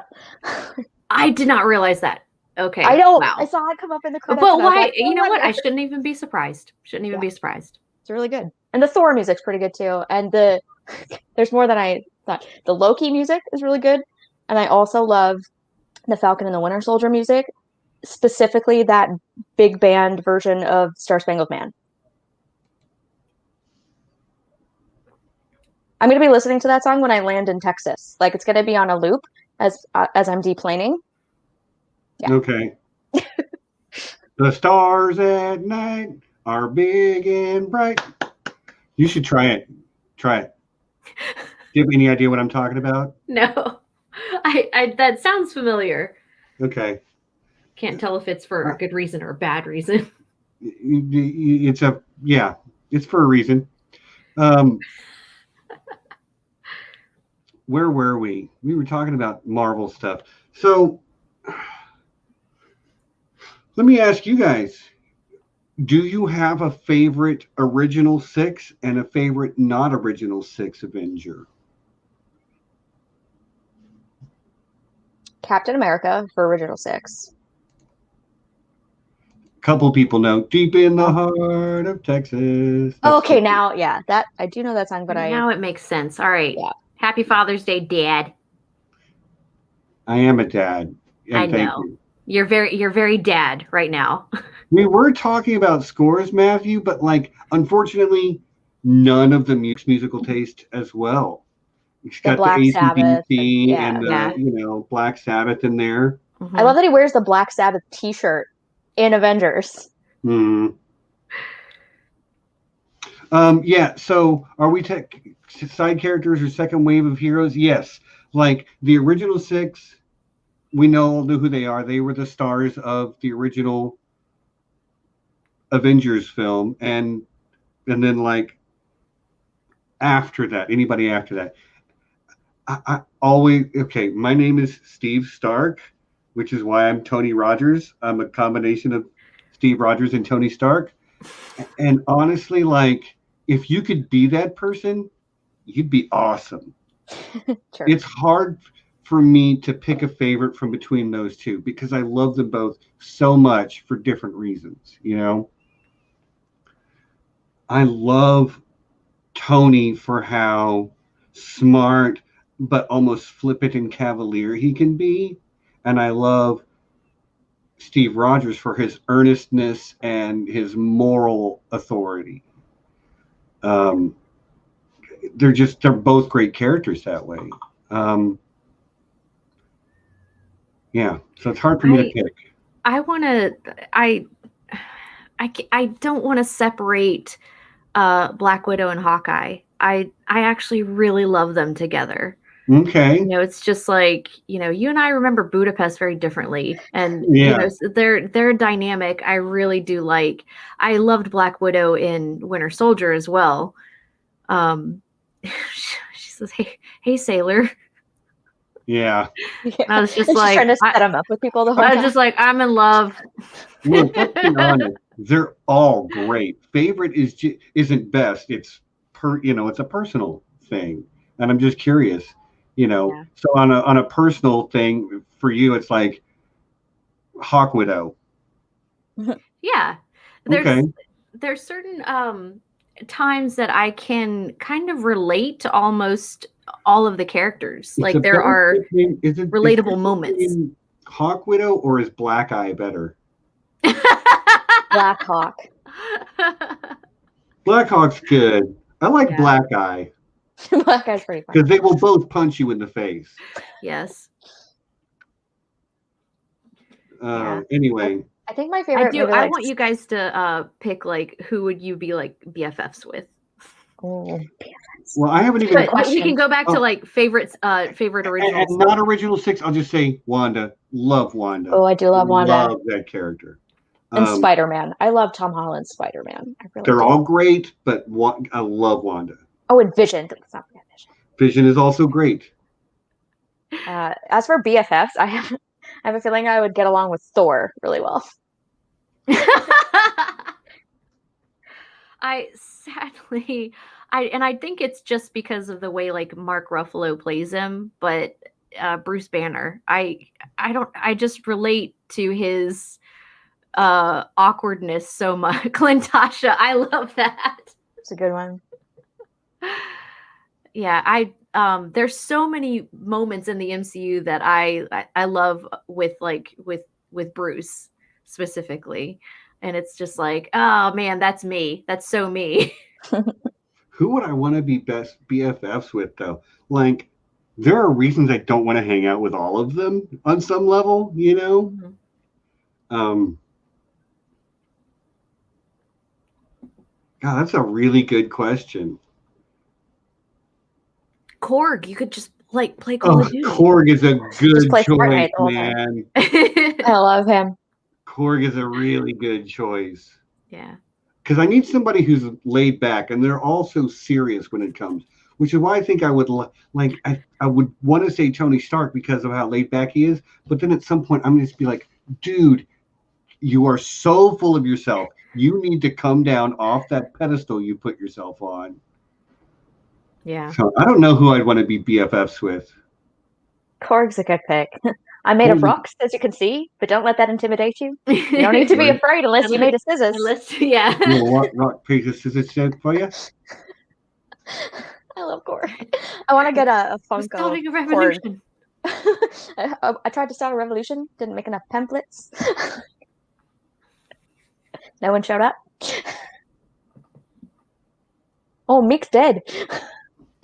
I did not realize that. Okay. I know. Wow. I saw it come up in the credits. But why? Like, you know what? I shouldn't even be surprised. Be surprised. It's really good. And the Thor music's pretty good too. And there's more than I thought. The Loki music is really good. And I also love the Falcon and the Winter Soldier music, specifically that big band version of Star Spangled Man. I'm going to be listening to that song when I land in Texas. Like, it's going to be on a loop as I'm deplaning. Yeah. Okay. The stars at night are big and bright. You should try it. Try it. Do you have any idea what I'm talking about? No, I that sounds familiar. Okay. Can't tell if it's for a good reason or a bad reason. It's for a reason. Where were we? We were talking about Marvel stuff. So let me ask you guys, do you have a favorite original 6 and a favorite not original 6 Avenger? Captain America for original 6. Couple people know Deep in the Heart of Texas. Okay, now, yeah, that I do know that song, but now it makes sense. All right. Yeah. Happy Father's Day, Dad. I am a dad. I know. You're very dad right now. We were talking about scores, Matthew, but like, unfortunately, none of the musical taste as well. It's got Black the Sabbath AC and Black Sabbath in there. Mm-hmm. I love that he wears the Black Sabbath T-shirt in Avengers. Yeah. So, are we side characters or second wave of heroes? Yes. Like the original 6, we know who they are. They were the stars of the original Avengers film, and then like after that, anybody after that, I always my name is Steve Stark, which is why I'm Tony Rogers. I'm a combination of Steve Rogers and Tony Stark. And honestly, like, if you could be that person, you'd be awesome. Sure. It's hard for me to pick a favorite from between those two because I love them both so much for different reasons, you know? I love Tony for how smart but almost flippant and cavalier he can be. And I love Steve Rogers for his earnestness and his moral authority. They're both great characters that way. Yeah, so it's hard for me to pick. I don't want to separate Black Widow and Hawkeye. I actually really love them together. Okay. You know, it's just like, you know, you and I remember Budapest very differently. And yeah. You know, they're dynamic. I really do like. I loved Black Widow in Winter Soldier as well. She says, hey sailor. Yeah. I was just trying to set him up with people the whole time. I was just like, I'm in love. Look, let's be honest. They're all great. Favorite isn't best. It's it's a personal thing. And I'm just curious, Yeah. So on a personal thing for you, it's like Hawk Widow. Yeah. There's certain times that I can kind of relate to almost all of the characters. Like there are relatable moments. Hawk Widow or is Black Eye better? Black Hawk. Black Hawk's good. I like Black Eye. Black Eye's pretty fun. Because they will both punch you in the face. Yes. Anyway. I think my favorite. I want you guys to pick like who would you be like BFFs with? Oh, BFFs. Well, I haven't even. But we can go back to like favorite original. And not original 6. I'll just say Wanda. Love Wanda. Oh, I do love Wanda. Love that character. And Spider-Man. I love Tom Holland's Spider-Man. They're all great, but I love Wanda. Oh, and Vision. It's not Vision. Vision is also great. As for BFFs, I have a feeling I would get along with Thor really well. I think it's just because of the way like Mark Ruffalo plays him, but Bruce Banner, I just relate to his awkwardness so much. Clintasha, I love that. It's a good one. Yeah, there's so many moments in the MCU that I love with Bruce specifically, and it's just like, oh man, that's me. That's so me. Who would I want to be best BFFs with though? Like there are reasons I don't want to hang out with all of them on some level, you know? Mm-hmm. God, that's a really good question. Korg, you could just like play Call of Duty. Korg is a good play choice, Fortnite the whole time. man. I love him. Korg is a really good choice. Yeah. Because I need somebody who's laid back, and they're also serious when it comes, which is why I think I would I would want to say Tony Stark because of how laid back he is. But then at some point, I'm going to just be like, dude, you are so full of yourself. You need to come down off that pedestal you put yourself on. Yeah. So I don't know who I'd want to be BFFs with. Korg's a good pick. I'm made of rocks, as you can see, but don't let that intimidate you. You don't need to be Right. afraid unless you made a scissors. Yeah. Rock, paper, scissors, for you. I love Korg. I want to get a Funko Starting a Korg. revolution. I tried to start a revolution, didn't make enough pamphlets. No one showed up. Oh, Meek's dead.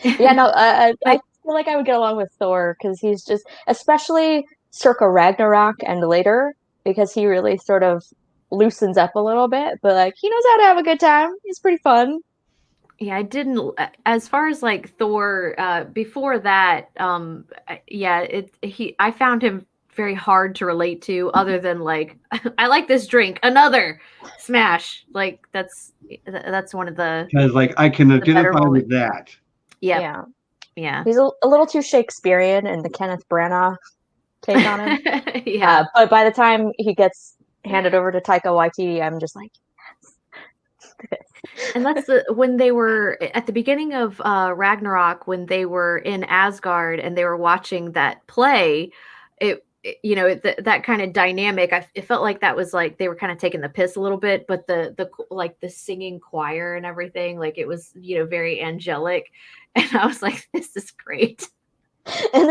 Yeah, no, I feel like I would get along with Thor because he's just, especially circa Ragnarok and later, because he really sort of loosens up a little bit, but like he knows how to have a good time. He's pretty fun. Yeah, I didn't. As far as like Thor, before that, I found him very hard to relate to. Other than like, I like this drink, another smash. Like that's one of the. Because like I can identify better with that. Yep. Yeah. He's a little too Shakespearean in the Kenneth Branagh take on him. Yeah. But by the time he gets handed over to Taika Waititi, I'm just like, and that's when they were at the beginning of Ragnarok, when they were in Asgard and they were watching that play, that kind of dynamic, it felt like that was like they were kind of taking the piss a little bit, but the like the singing choir and everything, like it was, very angelic. And I was like, this is great. And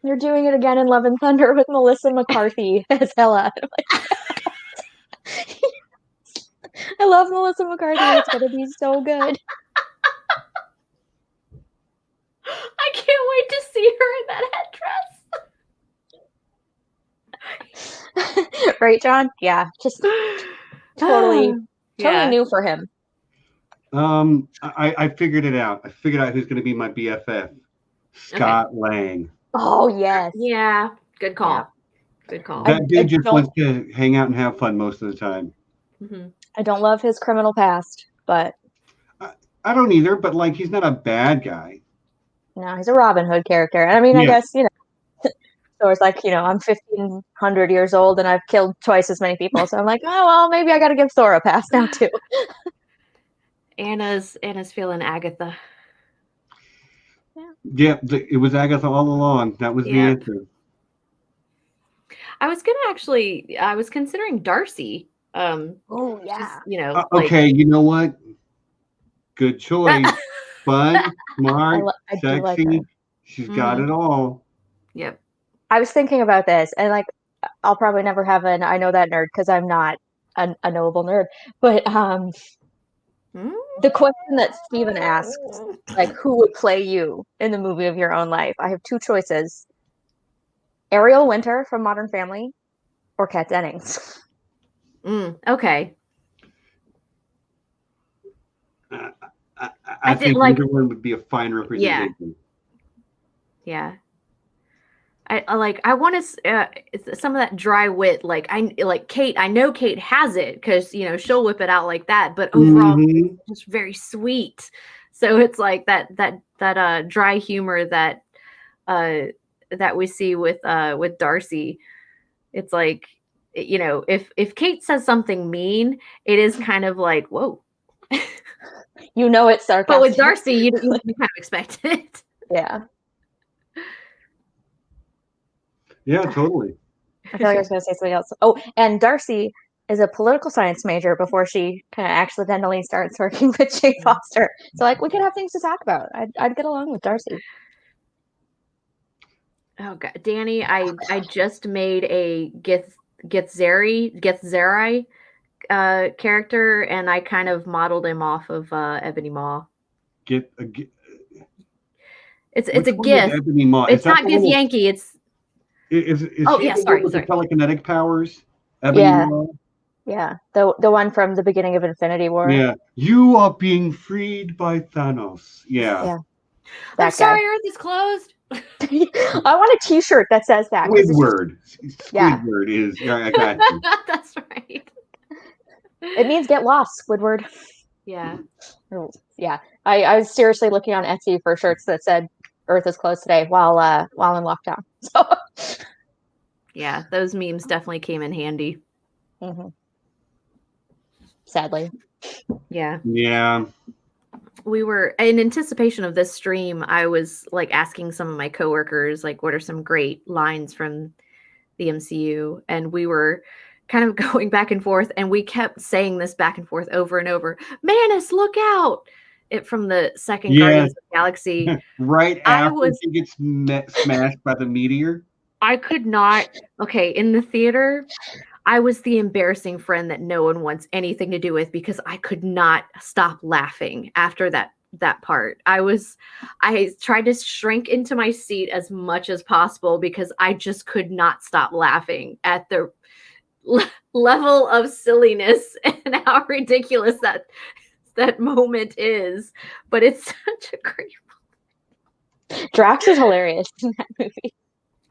they're doing it again in Love and Thunder with Melissa McCarthy as Hela. I love Melissa McCarthy. It's gonna be so good. I can't wait to see her in that headdress. Right, John? Yeah, just totally new for him. I figured it out. I figured out who's going to be my BFF. Scott Lang. Oh, yes. Yeah, good call. Yeah. Good call. That dude just wants to hang out and have fun most of the time. Mm-hmm. I don't love his criminal past, but I don't either. But like, he's not a bad guy. No, he's a Robin Hood character. I mean, I guess so. It's like I'm 1,500 years old and I've killed twice as many people, so I'm like, oh well, maybe I got to give Thor a pass now too. Anna's feeling Agatha. Yeah, it was Agatha all along. That was the answer. I was considering Darcy. Oh yeah. Just, okay, you know what? Good choice. Fun, smart, sexy. Like she's got it all. Yep. I was thinking about this, and like, I'll probably never have an I know that nerd because I'm not a knowable nerd. But the question that Steven asked, like, who would play you in the movie of your own life? I have two choices: Ariel Winter from Modern Family, or Kat Dennings. Okay. I think either one would be a fine representation. Yeah. I want to some of that dry wit. Like Kate. I know Kate has it because she'll whip it out like that. But overall, it's just very sweet. So it's like that dry humor that we see with Darcy. It's like if Kate says something mean, it is kind of like whoa. It's sarcastic. But with Darcy, you kind of expect it. Yeah. Yeah, totally. I feel like I was going to say something else. Oh, and Darcy is a political science major before she kind of accidentally starts working with Jane Foster. So, like, we could have things to talk about. I'd get along with Darcy. Oh God, Danny, I just made a Gethzeri character, and I kind of modeled him off of Ebony Maw. It's Which a one is Gith. Ebony Maw? It's Is that not the Gith little- Yankee. It's Is Oh, he yeah, the sorry, one with the sorry. telekinetic powers? Ebony Yeah. Maw? Yeah, the one from the beginning of Infinity War. Yeah. You are being freed by Thanos. Yeah. Yeah. I'm That sorry, guy. Earth is closed. I want a T-shirt that says that. 'cause it's just- Squidward. Yeah. Squidward is. Yeah, I got you. That's right. it means get lost, Squidward. Yeah. Yeah, I was seriously looking on Etsy for shirts that said Earth is closed today while in lockdown. So Yeah, those memes definitely came in handy. mhm. Sadly. Yeah. Yeah. We were in anticipation of this stream. I was like asking some of my coworkers, like, what are some great lines from the MCU? And we were kind of going back and forth, and we kept saying this back and forth over and over. Manus, look out! It from the second Yeah. Guardians of the Galaxy. Right after was- she gets smashed by the meteor. I could not. Okay, in the theater, I was the embarrassing friend that no one wants anything to do with because I could not stop laughing after that part. I tried to shrink into my seat as much as possible because I just could not stop laughing at the level of silliness and how ridiculous that moment is. But it's such a great Drax is hilarious in that movie.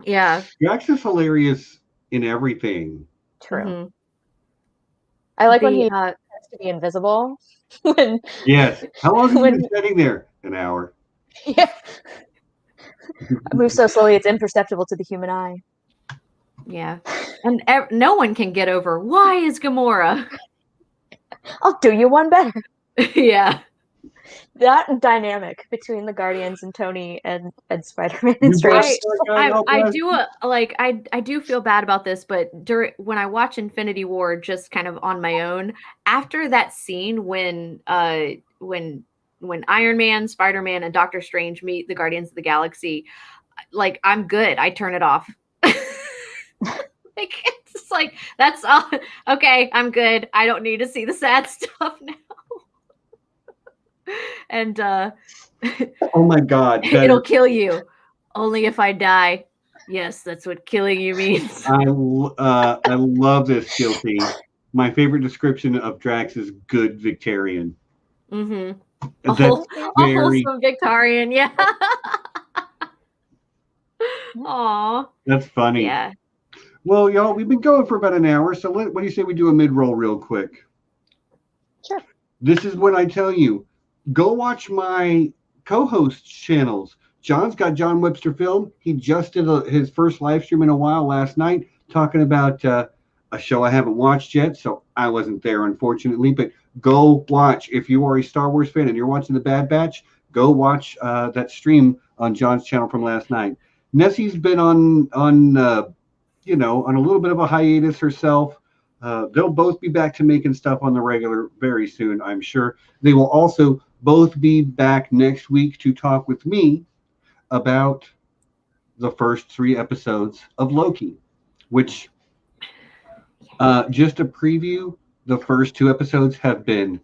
Yeah. Drax is hilarious in everything. True. Mhm. I like when he The, has to be invisible. when Yes. How long have you When- been sitting there? An hour. yeah. I move so slowly it's imperceptible to the human eye. yeah. And no one can get over, why is Gamora? I'll do you one better. Yeah. That dynamic between the Guardians and Tony and Spider-Man You and Strange. I do feel bad about this, but when I watch Infinity War just kind of on my own, after that scene when Iron Man, Spider-Man, and Doctor Strange meet the Guardians of the Galaxy, like, I'm good. I turn it off. Like, it's like, that's all. Okay, I'm good. I don't need to see the sad stuff now. And Oh my God. it'll kill you only if I die. Yes, that's what killing you means. I love this, Guilty. My favorite description of Drax is good Victorian. Mm-hmm. That's A very. wholesome Victorian, yeah. Aw. That's funny. Yeah. Well, y'all, we've been going for about an hour, so what do you say we do a mid-roll real quick? Sure. This is when I tell you, go watch my co-host channels. John's got John Webster Film. He just did his first live stream in a while last night, talking about a show I haven't watched yet, so I wasn't there, unfortunately. But go watch. If you are a Star Wars fan and you're watching The Bad Batch, go watch that stream on John's channel from last night. Nessie's been on a little bit of a hiatus herself. They'll both be back to making stuff on the regular very soon, I'm sure. They will also both be back next week to talk with me about the first 3 episodes of Loki, which, just a preview, the first 2 episodes have been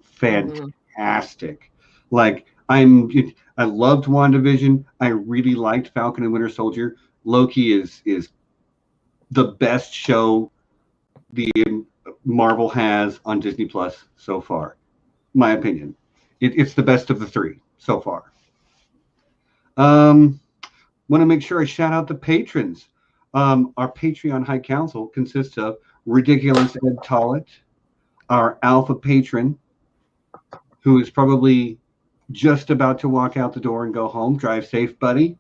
fantastic. Like, I loved WandaVision. I really liked Falcon and Winter Soldier. Loki is the best show the Marvel has on Disney Plus so far. My opinion. It's the best of the 3 so far. Want to make sure I shout out the patrons. Our Patreon High Council consists of Ridiculous Ed Tollett, our Alpha Patron, who is probably just about to walk out the door and go home. Drive safe, buddy.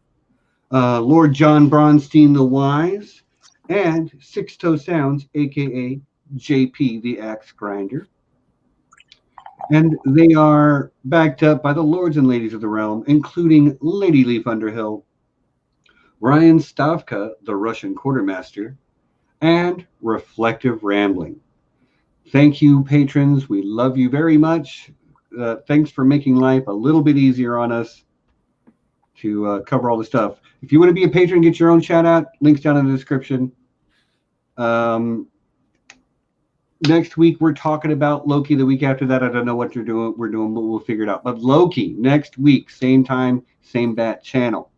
Lord John Bronsteen the Wise, and Sixto Sounds, a.k.a. JP the Axe Grinder. And they are backed up by the lords and ladies of the realm, including Lady Leaf Underhill, Ryan Stavka, the Russian Quartermaster, and Reflective Rambling. Thank you, patrons. We love you very much. Thanks for making life a little bit easier on us to cover all the stuff. If you want to be a patron, get your own shout out. Links down in the description. next week we're talking about Loki. The week after that, I don't know what we're doing, but we'll figure it out. But Loki next week, same time, same bat channel.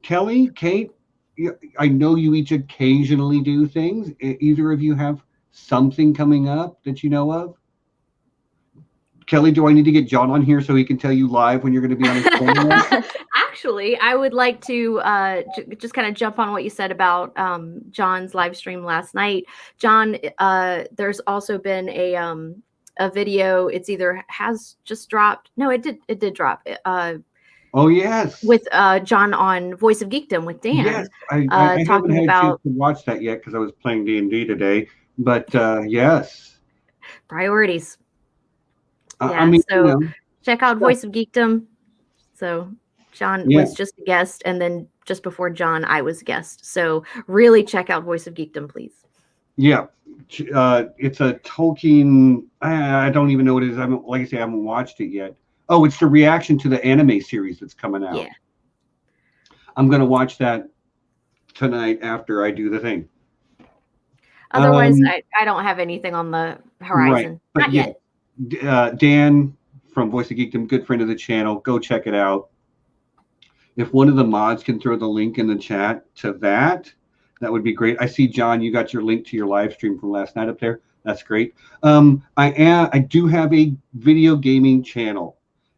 Kelly, Kate, I know you each occasionally do things. Either of you have something coming up that you know of? Kelly, do I need to get John on here so he can tell you live when you're going to be on his channel? Actually, I would like to just kind of jump on what you said about John's live stream last night. John, there's also been a video. It's either has just dropped. No, it did drop. Oh yes, with John on Voice of Geekdom with Dan. Yes, I haven't had a chance to watch that yet because I was playing D&D today. But yes, priorities. Yeah, I mean, so check out Voice of Geekdom. So John was just a guest, and then just before John, I was a guest. So really check out Voice of Geekdom, please. Yeah, it's a Tolkien. I don't even know what it is. Like I say, I haven't watched it yet. Oh, it's the reaction to the anime series that's coming out. Yeah. I'm going to watch that tonight after I do the thing. Otherwise, I don't have anything on the horizon. Right. Not yet. Dan from Voice of Geekdom, good friend of the channel. Go check it out. If one of the mods can throw the link in the chat to that would be great. I see, John, you got your link to your live stream from last night up there. That's great. I do have a video gaming channel.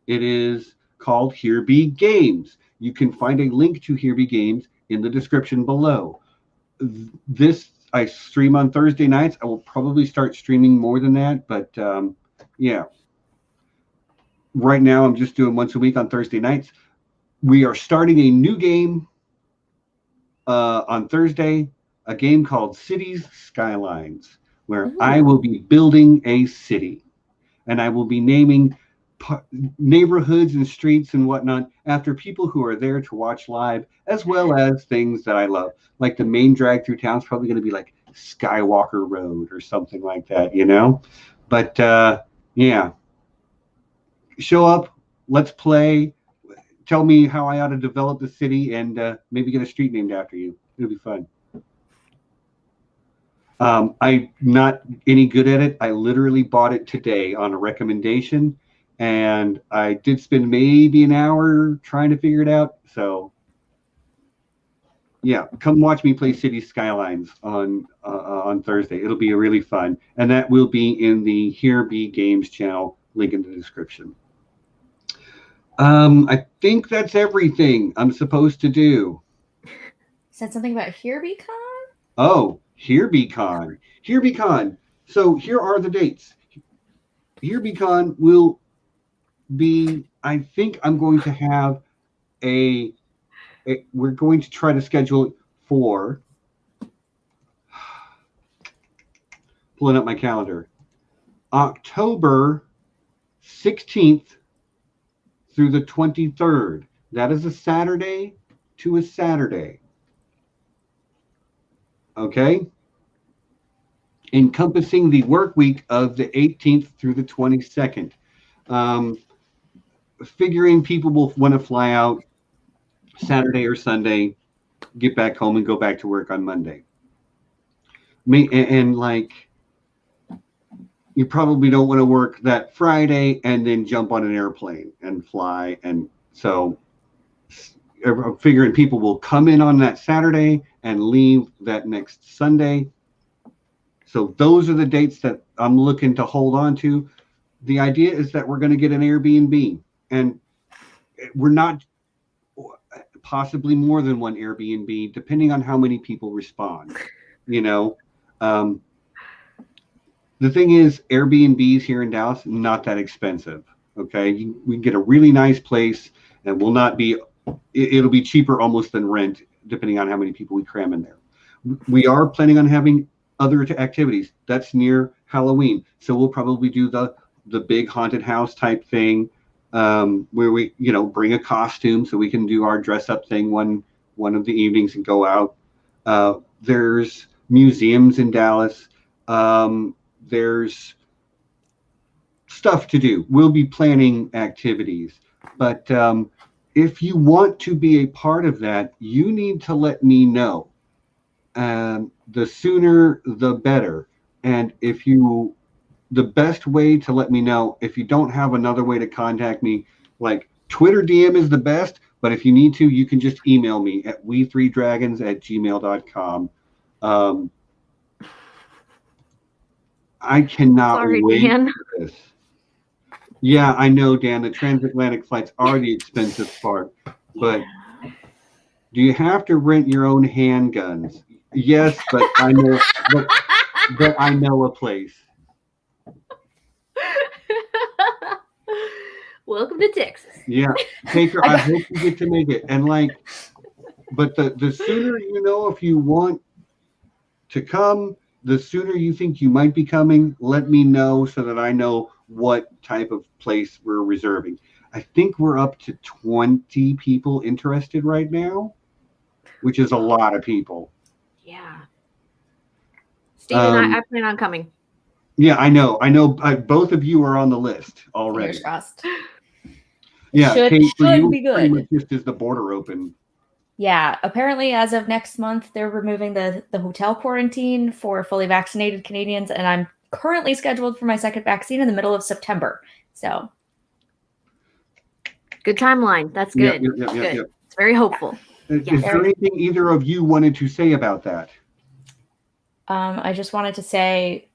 It is called Here Be Games. You can find a link to Here Be Games in the description below. I stream on Thursday nights. I will probably start streaming more than that, but yeah. Right now, I'm just doing once a week on Thursday nights. We are starting a new game on Thursday, a game called Cities Skylines, where I will be building a city, and I will be naming neighborhoods and streets and whatnot after people who are there to watch live, as well as things that I love. Like the main drag through town is probably going to be like Skywalker Road or something like that, you know? But yeah, show up, let's play, tell me how I ought to develop the city, and maybe get a street named after you. It'll be fun. I'm not any good at it. I literally bought it today on a recommendation, and I did spend maybe an hour trying to figure it out. So yeah, come watch me play City Skylines on Thursday. It'll be really fun, and that will be in the Here Be Games channel, link in the description. I think that's everything I'm supposed to do. Said something about Here Be Con? Oh, Here Be Con. Here Be Con. So here are the dates. Here Be Con will be, I think I'm going to have we're going to try to schedule it for, pulling up my calendar, October 16th through the 23rd. That is a Saturday to a Saturday. Okay? Encompassing the work week of the 18th through the 22nd. Figuring people will want to fly out Saturday or Sunday, get back home and go back to work on Monday. And like, you probably don't want to work that Friday and then jump on an airplane and fly. And so I'm figuring people will come in on that Saturday and leave that next Sunday. So those are the dates that I'm looking to hold on to. The idea is that we're going to get an Airbnb, and we're not, possibly more than one Airbnb, depending on how many people respond, you know. The thing is, Airbnbs here in Dallas, not that expensive. Okay, we can get a really nice place, and will not be. It'll be cheaper almost than rent, depending on how many people we cram in there. We are planning on having other activities. That's near Halloween, so we'll probably do the big haunted house type thing, where we, you know, bring a costume so we can do our dress up thing one of the evenings and go out. There's museums in Dallas. There's stuff to do. We'll be planning activities, but if you want to be a part of that, you need to let me know. The sooner, the better. And the best way to let me know, if you don't have another way to contact me, like Twitter DM is the best, but if you need to, you can just email me at we3dragons@gmail.com. I cannot Sorry, wait Dan. for this. Yeah, I know, Dan. The transatlantic flights are the expensive part, but do you have to rent your own handguns? Yes, but I know, but I know a place. Welcome to Texas. Yeah, Taker, I hope you get to make it. And but the sooner you know if you want to come, the sooner you think you might be coming, let me know so that I know what type of place we're reserving. I think we're up to 20 people interested right now, which is a lot of people. Yeah. Steven, I plan on coming. Yeah, I know. Both of you are on the list already. Fingers crossed. Yeah, Should Kate, for you, be good. pretty much just as the border open. Yeah, apparently as of next month, they're removing the hotel quarantine for fully vaccinated Canadians, and I'm currently scheduled for my second vaccine in the middle of September. So good timeline. That's good. Yep. Good. It's very hopeful. Is there anything either of you wanted to say about that? I just wanted to say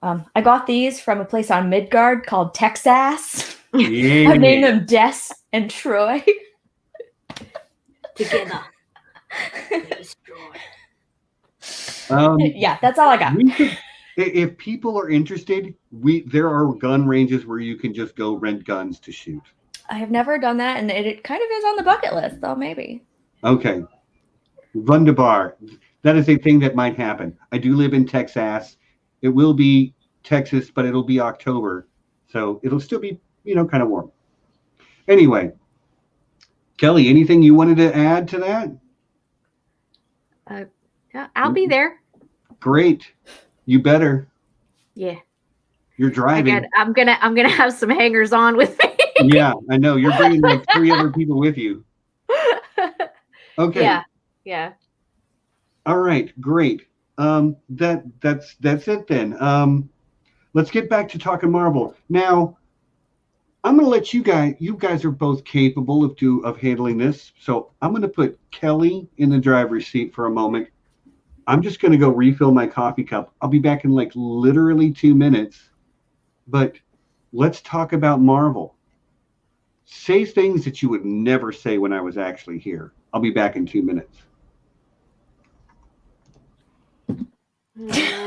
I got these from a place on Midgard called Texas. Yeah. I named them Des and Troy. Together. Yeah, that's all I got. If people are interested, there are gun ranges where you can just go rent guns to shoot. I have never done that, and it kind of is on the bucket list, though, maybe. Okay. Wunderbar. That is a thing that might happen. I do live in Texas. It will be Texas, but it'll be October. So it'll still be, kind of warm. Anyway, Kelly, anything you wanted to add to that? I'll be there. Great. You better. Yeah. You're driving. I'm gonna have some hangers on with me. Yeah, I know. You're bringing like 3 other people with you. Okay. Yeah. All right. Great. That's it then. Let's get back to talking Marvel. Now, I'm going to let you guys are both capable of handling this. So I'm going to put Kelly in the driver's seat for a moment. I'm just going to go refill my coffee cup. I'll be back in like literally 2 minutes. But let's talk about Marvel. Say things that you would never say when I was actually here. I'll be back in 2 minutes.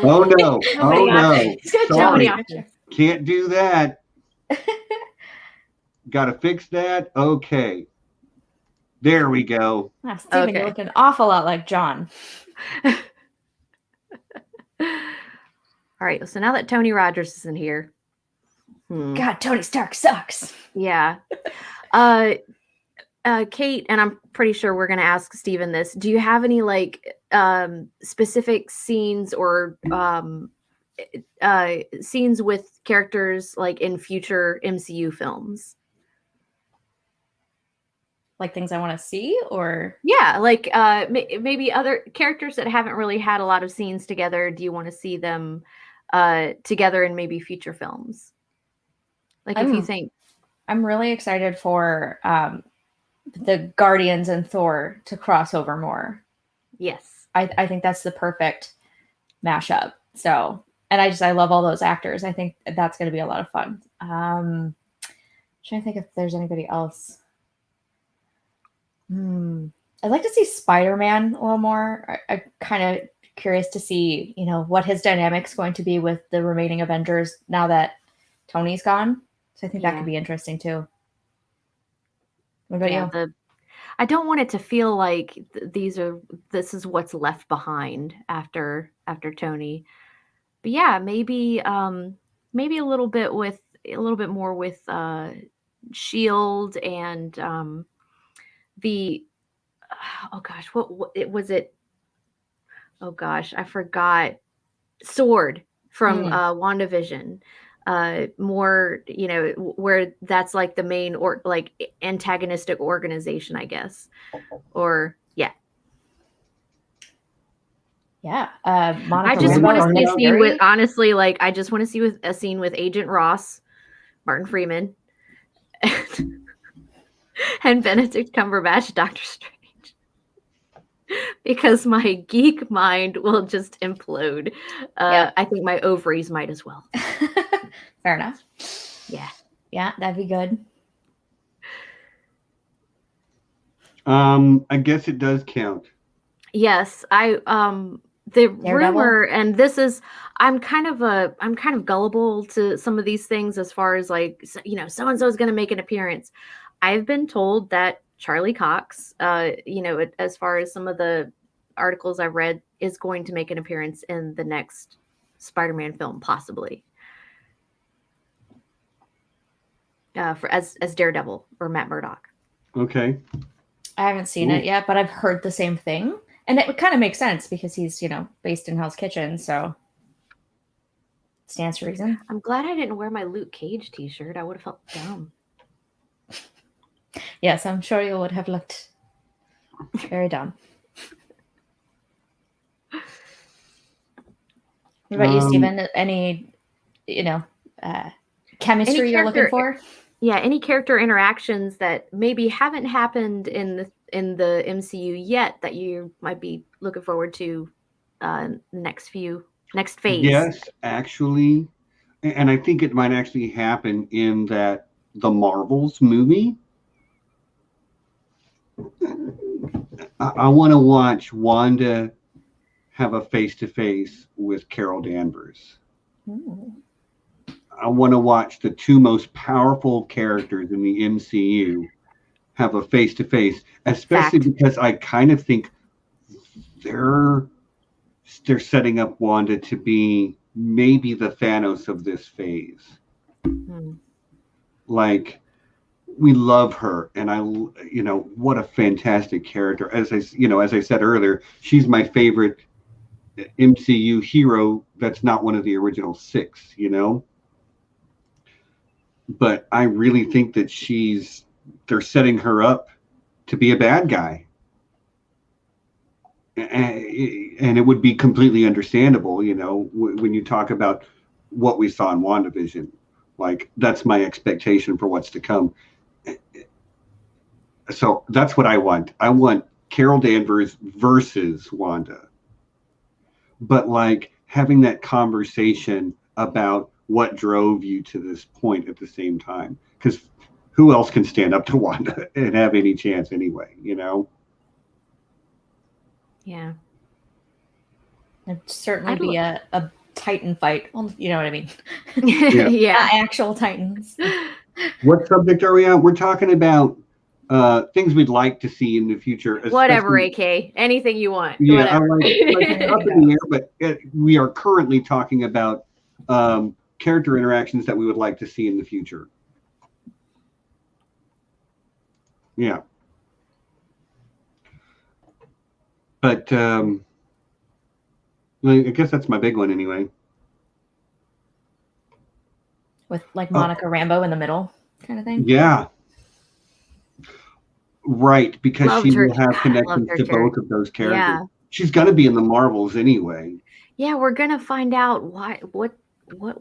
Oh no. Oh no. Sorry. Can't do that. Got to fix that. Okay. There we go. Wow, Steven, you look an awful lot like John. All right. So now that Tony Rogers isn't here. God, Tony Stark sucks. Yeah. Kate, and I'm pretty sure we're going to ask Steven this. Do you have any specific scenes or scenes with characters like in future MCU films? Like things I want to see, or like maybe other characters that haven't really had a lot of scenes together. Do you want to see them together in maybe future films? Like if you think, I'm really excited for the Guardians and Thor to cross over more. Yes, I think that's the perfect mashup. So, and I love all those actors. I think that's going to be a lot of fun. Trying to think if there's anybody else. I'd like to see Spider-Man a little more. I'm kind of curious to see, what his dynamic's going to be with the remaining Avengers now that Tony's gone. So I think that could be interesting too. What about you? I don't want it to feel like this is what's left behind after Tony. But yeah, maybe a little bit more with Shield and the what was it? Oh gosh, I forgot. Sword from WandaVision. More, where that's like the main or like antagonistic organization, I guess. Or Yeah. I Monica just Rambeau want to or see Nick a scene Fury. with, honestly, like, I just want to see a scene with Agent Ross, Martin Freeman, and Benedict Cumberbatch, Doctor Strange. Because my geek mind will just implode. Yep. I think my ovaries might as well. Fair enough. Yeah. Yeah, that'd be good. I guess it does count. Yes, the Daredevil? rumor, and this is, I'm kind of gullible to some of these things as far as like, so and so is going to make an appearance. I've been told that Charlie Cox, as far as some of the articles I've read, is going to make an appearance in the next Spider-Man film, possibly. As Daredevil or Matt Murdock. Okay. I haven't seen it yet, but I've heard the same thing. And it kind of makes sense because he's, based in Hell's Kitchen, so stands to reason. I'm glad I didn't wear my Luke Cage t-shirt. I would have felt dumb. Yes, I'm sure you would have looked very dumb. What about you, Stephen? Any, chemistry you're looking for? Yeah, any character interactions that maybe haven't happened in the MCU yet that you might be looking forward to next phase. Yes, actually, and I think it might actually happen in that the Marvels movie. I want to watch Wanda have a face-to-face with Carol Danvers. Ooh. I want to watch the two most powerful characters in the MCU have a face-to-face, especially because I kind of think they're setting up Wanda to be maybe the Thanos of this phase. Mm-hmm. Like, we love her, and what a fantastic character. As I said earlier, she's my favorite MCU hero that's not one of the original six, But I really think that they're setting her up to be a bad guy. And it would be completely understandable, when you talk about what we saw in WandaVision. Like, that's my expectation for what's to come. So that's what I want. I want Carol Danvers versus Wanda. But like having that conversation about what drove you to this point at the same time. Because who else can stand up to Wanda and have any chance anyway, Yeah. It'd certainly be a Titan fight. You know what I mean? Yeah. Actual Titans. What subject are we on? We're talking about things we'd like to see in the future. Whatever, AK. Anything you want. Yeah, Whatever. I like up in the air, but we are currently talking about character interactions that we would like to see in the future. Yeah. But I guess that's my big one anyway. With like Monica Rambeau in the middle kind of thing? Yeah. Right, because she will have connections to both of those characters. Yeah. She's going to be in the Marvels anyway. Yeah, we're going to find out what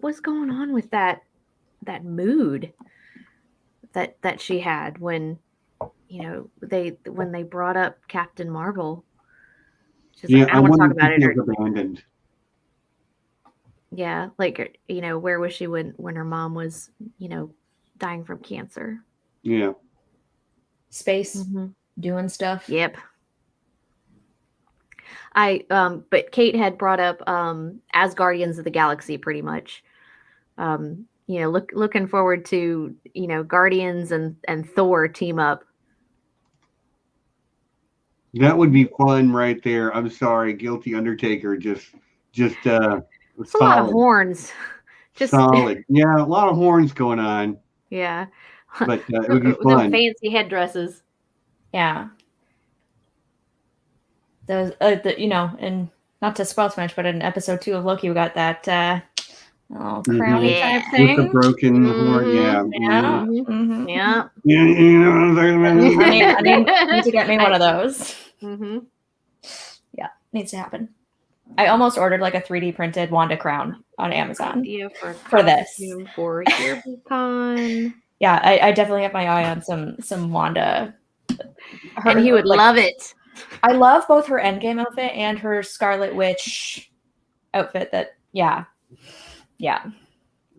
was going on with that mood that she had when they brought up Captain Marvel. She's like, I don't want to talk about it. Abandoned. Yeah, like, where was she when her mom was, dying from cancer? Yeah. Space, doing stuff. Yep. But Kate had brought up as Guardians of the Galaxy, pretty much. Looking forward to Guardians and Thor team up. That would be fun right there. I'm sorry, Guilty Undertaker just it's a lot of horns. Just solid. Yeah, a lot of horns going on. Yeah. But it would be fun. Fancy headdresses. Yeah. Those, and not to spoil too much, but in episode 2 of Loki, we got that crowny type thing with the broken horn. Yeah. Yeah. Mm-hmm. Yeah. I need to get me one of those. Mm-hmm. Yeah, needs to happen. I almost ordered like a 3D printed Wanda crown on Amazon Idea for this. For HeroCon. Yeah, I definitely have my eye on some Wanda. And he would love it. I love both her Endgame outfit and her Scarlet Witch outfit. Yeah.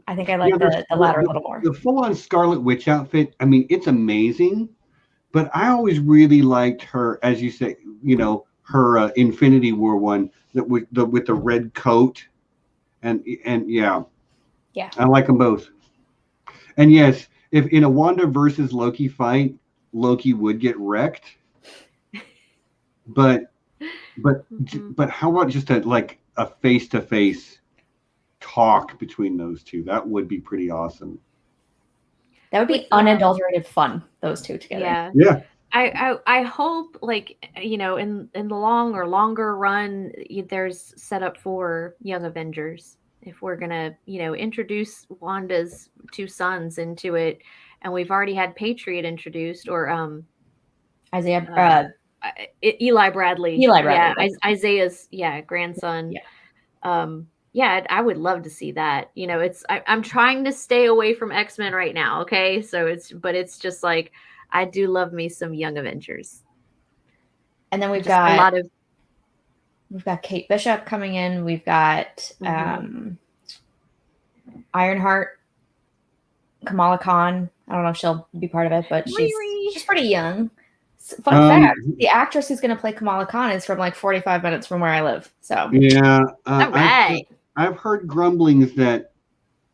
I think I like the latter a little more. The full-on Scarlet Witch outfit, I mean, it's amazing, but I always really liked her, as you say, her Infinity War one that with the red coat, and yeah, I like them both. And yes, if in a Wanda versus Loki fight, Loki would get wrecked, but how about just a face-to-face talk between those two? That would be pretty awesome. That would be unadulterated fun, those two together. Yeah. I hope, in the long or longer run, there's set up for Young Avengers. If we're gonna, introduce Wanda's two sons into it, and we've already had Patriot introduced, or Isaiah, Eli Bradley. Yeah, Isaiah's grandson. Yeah. I would love to see that. I'm trying to stay away from X-Men right now. Okay, so it's just like, I do love me some Young Avengers. And then we've got Kate Bishop coming in. We've got Ironheart, Kamala Khan. I don't know if she'll be part of it, but she's pretty young. Fun fact: the actress who's going to play Kamala Khan is from like 45 minutes from where I live. So yeah, all right. I've heard grumblings that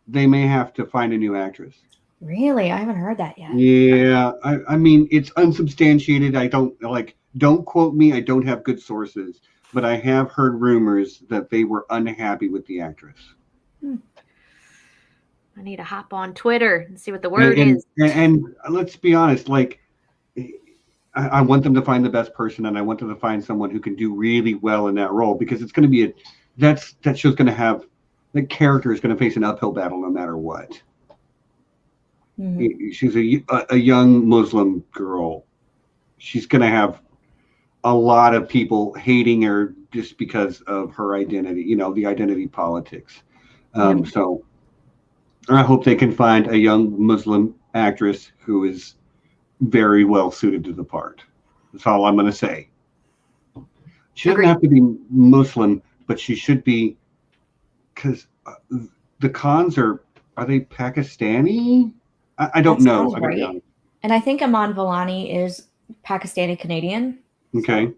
they may have to find a new actress. Really? I haven't heard that yet. Yeah, I mean, it's unsubstantiated. Don't quote me. I don't have good sources, but I have heard rumors that they were unhappy with the actress. I need to hop on Twitter and see what the word is. And let's be honest, I want them to find the best person, and I want them to find someone who can do really well in that role, because it's going to be that show's going to have, the character is going to face an uphill battle no matter what. Mm-hmm. She's a young Muslim girl. She's going to have a lot of people hating her just because of her identity, the identity politics. So I hope they can find a young Muslim actress who is very well suited to the part. That's all I'm going to say. She doesn't have to be Muslim, but she should be, because the Khans are they Pakistani? I don't know. Right. And I think Aman Vellani is Pakistani Canadian. Okay.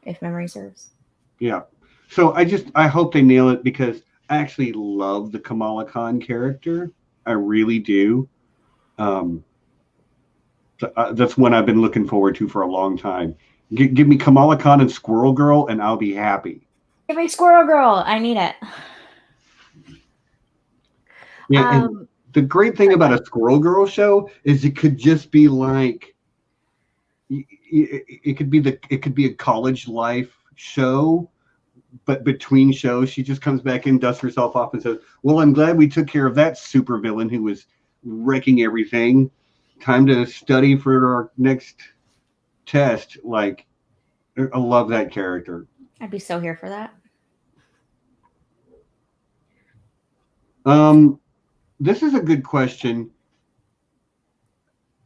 If memory serves. Yeah. So I hope they nail it, because I actually love the Kamala Khan character. I really do. That's one I've been looking forward to for a long time. Give me Kamala Khan and Squirrel Girl, and I'll be happy. Give me Squirrel Girl. I need it. Yeah. And the great thing about a Squirrel Girl show is it could just be like, it could be a college life show, but between shows she just comes back and dusts herself off and says, well, I'm glad we took care of that supervillain who was wrecking everything. Time to study for our next test. I love that character. I'd be so here for that. This is a good question.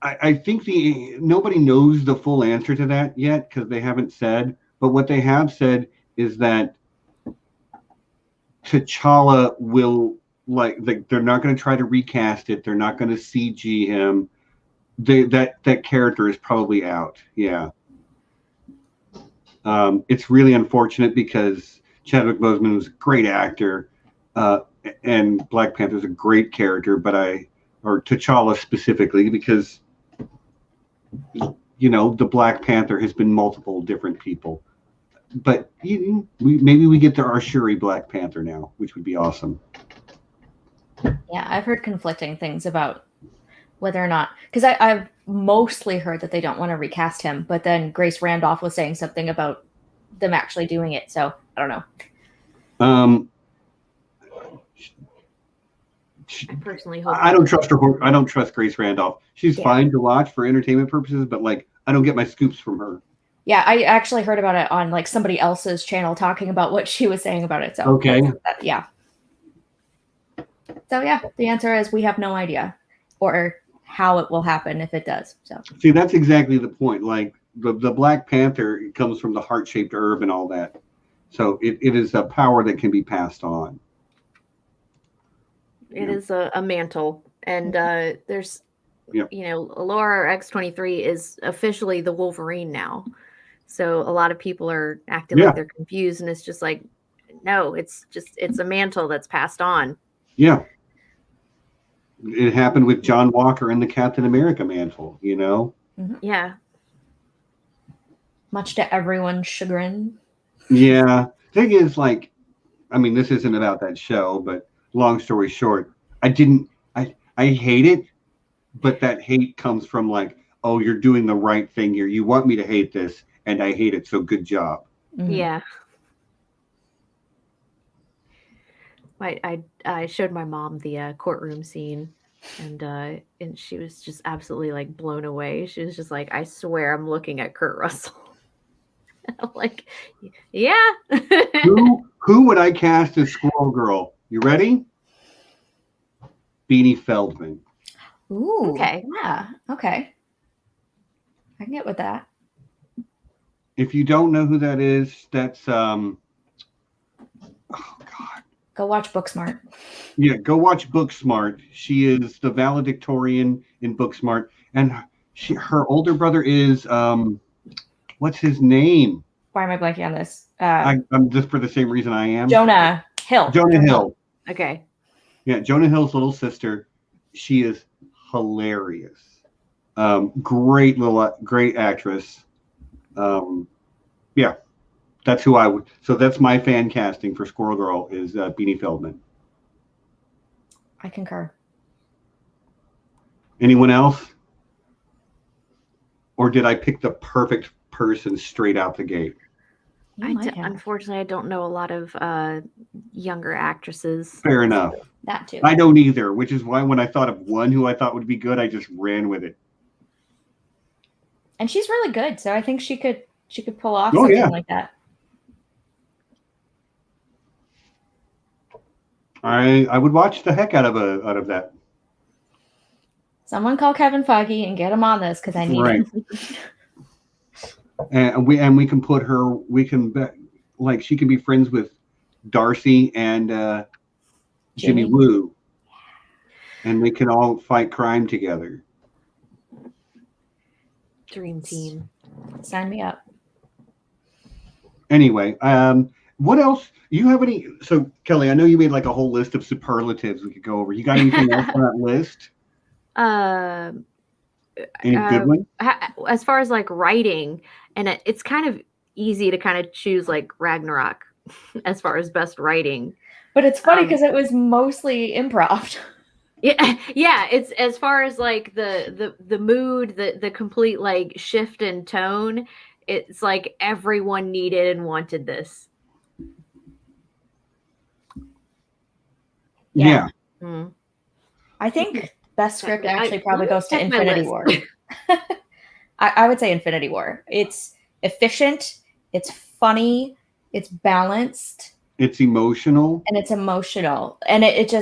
I think nobody knows the full answer to that yet, because they haven't said. But what they have said is that T'Challa will, they're not going to try to recast it. They're not going to CG him. That character is probably out. Yeah. It's really unfortunate, because Chadwick Boseman was a great actor, and Black Panther's a great character, or T'Challa specifically, because the Black Panther has been multiple different people. But maybe we get our Shuri Black Panther now, which would be awesome. Yeah, I've heard conflicting things about whether or not, because I've mostly heard that they don't want to recast him, but then Grace Randolph was saying something about them actually doing it, so I don't know. I personally hope I don't trust her. I don't trust Grace Randolph. She's fine to watch for entertainment purposes, but I don't get my scoops from her. Yeah, I actually heard about it on like somebody else's channel talking about what she was saying about it. So Okay. yeah. So yeah, the answer is we have no idea, or how it will happen if it does. So See, that's exactly the point. Like the Black Panther comes from the heart-shaped herb and all that. So it is a power that can be passed on. It is a mantle, and there's, Yep. you know, Laura X-23 is officially the Wolverine now. So a lot of people are acting like they're confused, and it's just like, no, it's a mantle that's passed on. Yeah. It happened with John Walker and the Captain America mantle, you know? Yeah. Much to everyone's chagrin. Yeah. Thing is, like, I mean, this isn't about that show, but long story short, I hate it, but that hate comes from like, oh, you're doing the right thing here. You want me to hate this, and I hate it, so good job. Yeah. I showed my mom the courtroom scene, and she was just absolutely like blown away. She was just like, I swear I'm looking at Kurt Russell. I'm like, yeah. Who would I cast as Squirrel Girl? You ready? Beanie Feldman. Ooh. Okay. Yeah. Okay. I can get with that. If you don't know who that is, that's oh God. Go watch Booksmart. Yeah, go watch Booksmart. She is the valedictorian in Booksmart, and her older brother is what's his name? Why am I blanking on this? I'm just for the same reason I am. Jonah Hill. Jonah Hill. Okay. Yeah, Jonah Hill's little sister. She is hilarious. Great actress. Yeah, that's who I would. So that's my fan casting for Squirrel Girl is Beanie Feldman. I concur. Anyone else? Or did I pick the perfect person straight out the gate? Unfortunately, I don't know a lot of younger actresses. Fair enough. That too. I don't either, which is why when I thought of one who I thought would be good, I just ran with it. And she's really good, so I think she could pull off something like that. I would watch the heck out of that. Someone call Kevin Feige and get him on this because I need him. And we can put her. We can like she can be friends with Darcy and Jimmy Woo, and they can all fight crime together. Dream team. Sign me up. Anyway, what else? You have any? So Kelly, I know you made like a whole list of superlatives we could go over. You got anything else on that list? Any good one? As far as like writing, and it's kind of easy to kind of choose like Ragnarok as far as best writing. But it's funny because it was mostly improv. Yeah. It's as far as like the mood, the complete like shift in tone. It's like everyone needed and wanted this. Yeah. Mm. I think best script actually probably goes to Infinity War. I would say Infinity War. It's efficient, it's funny, it's balanced, it's emotional, and it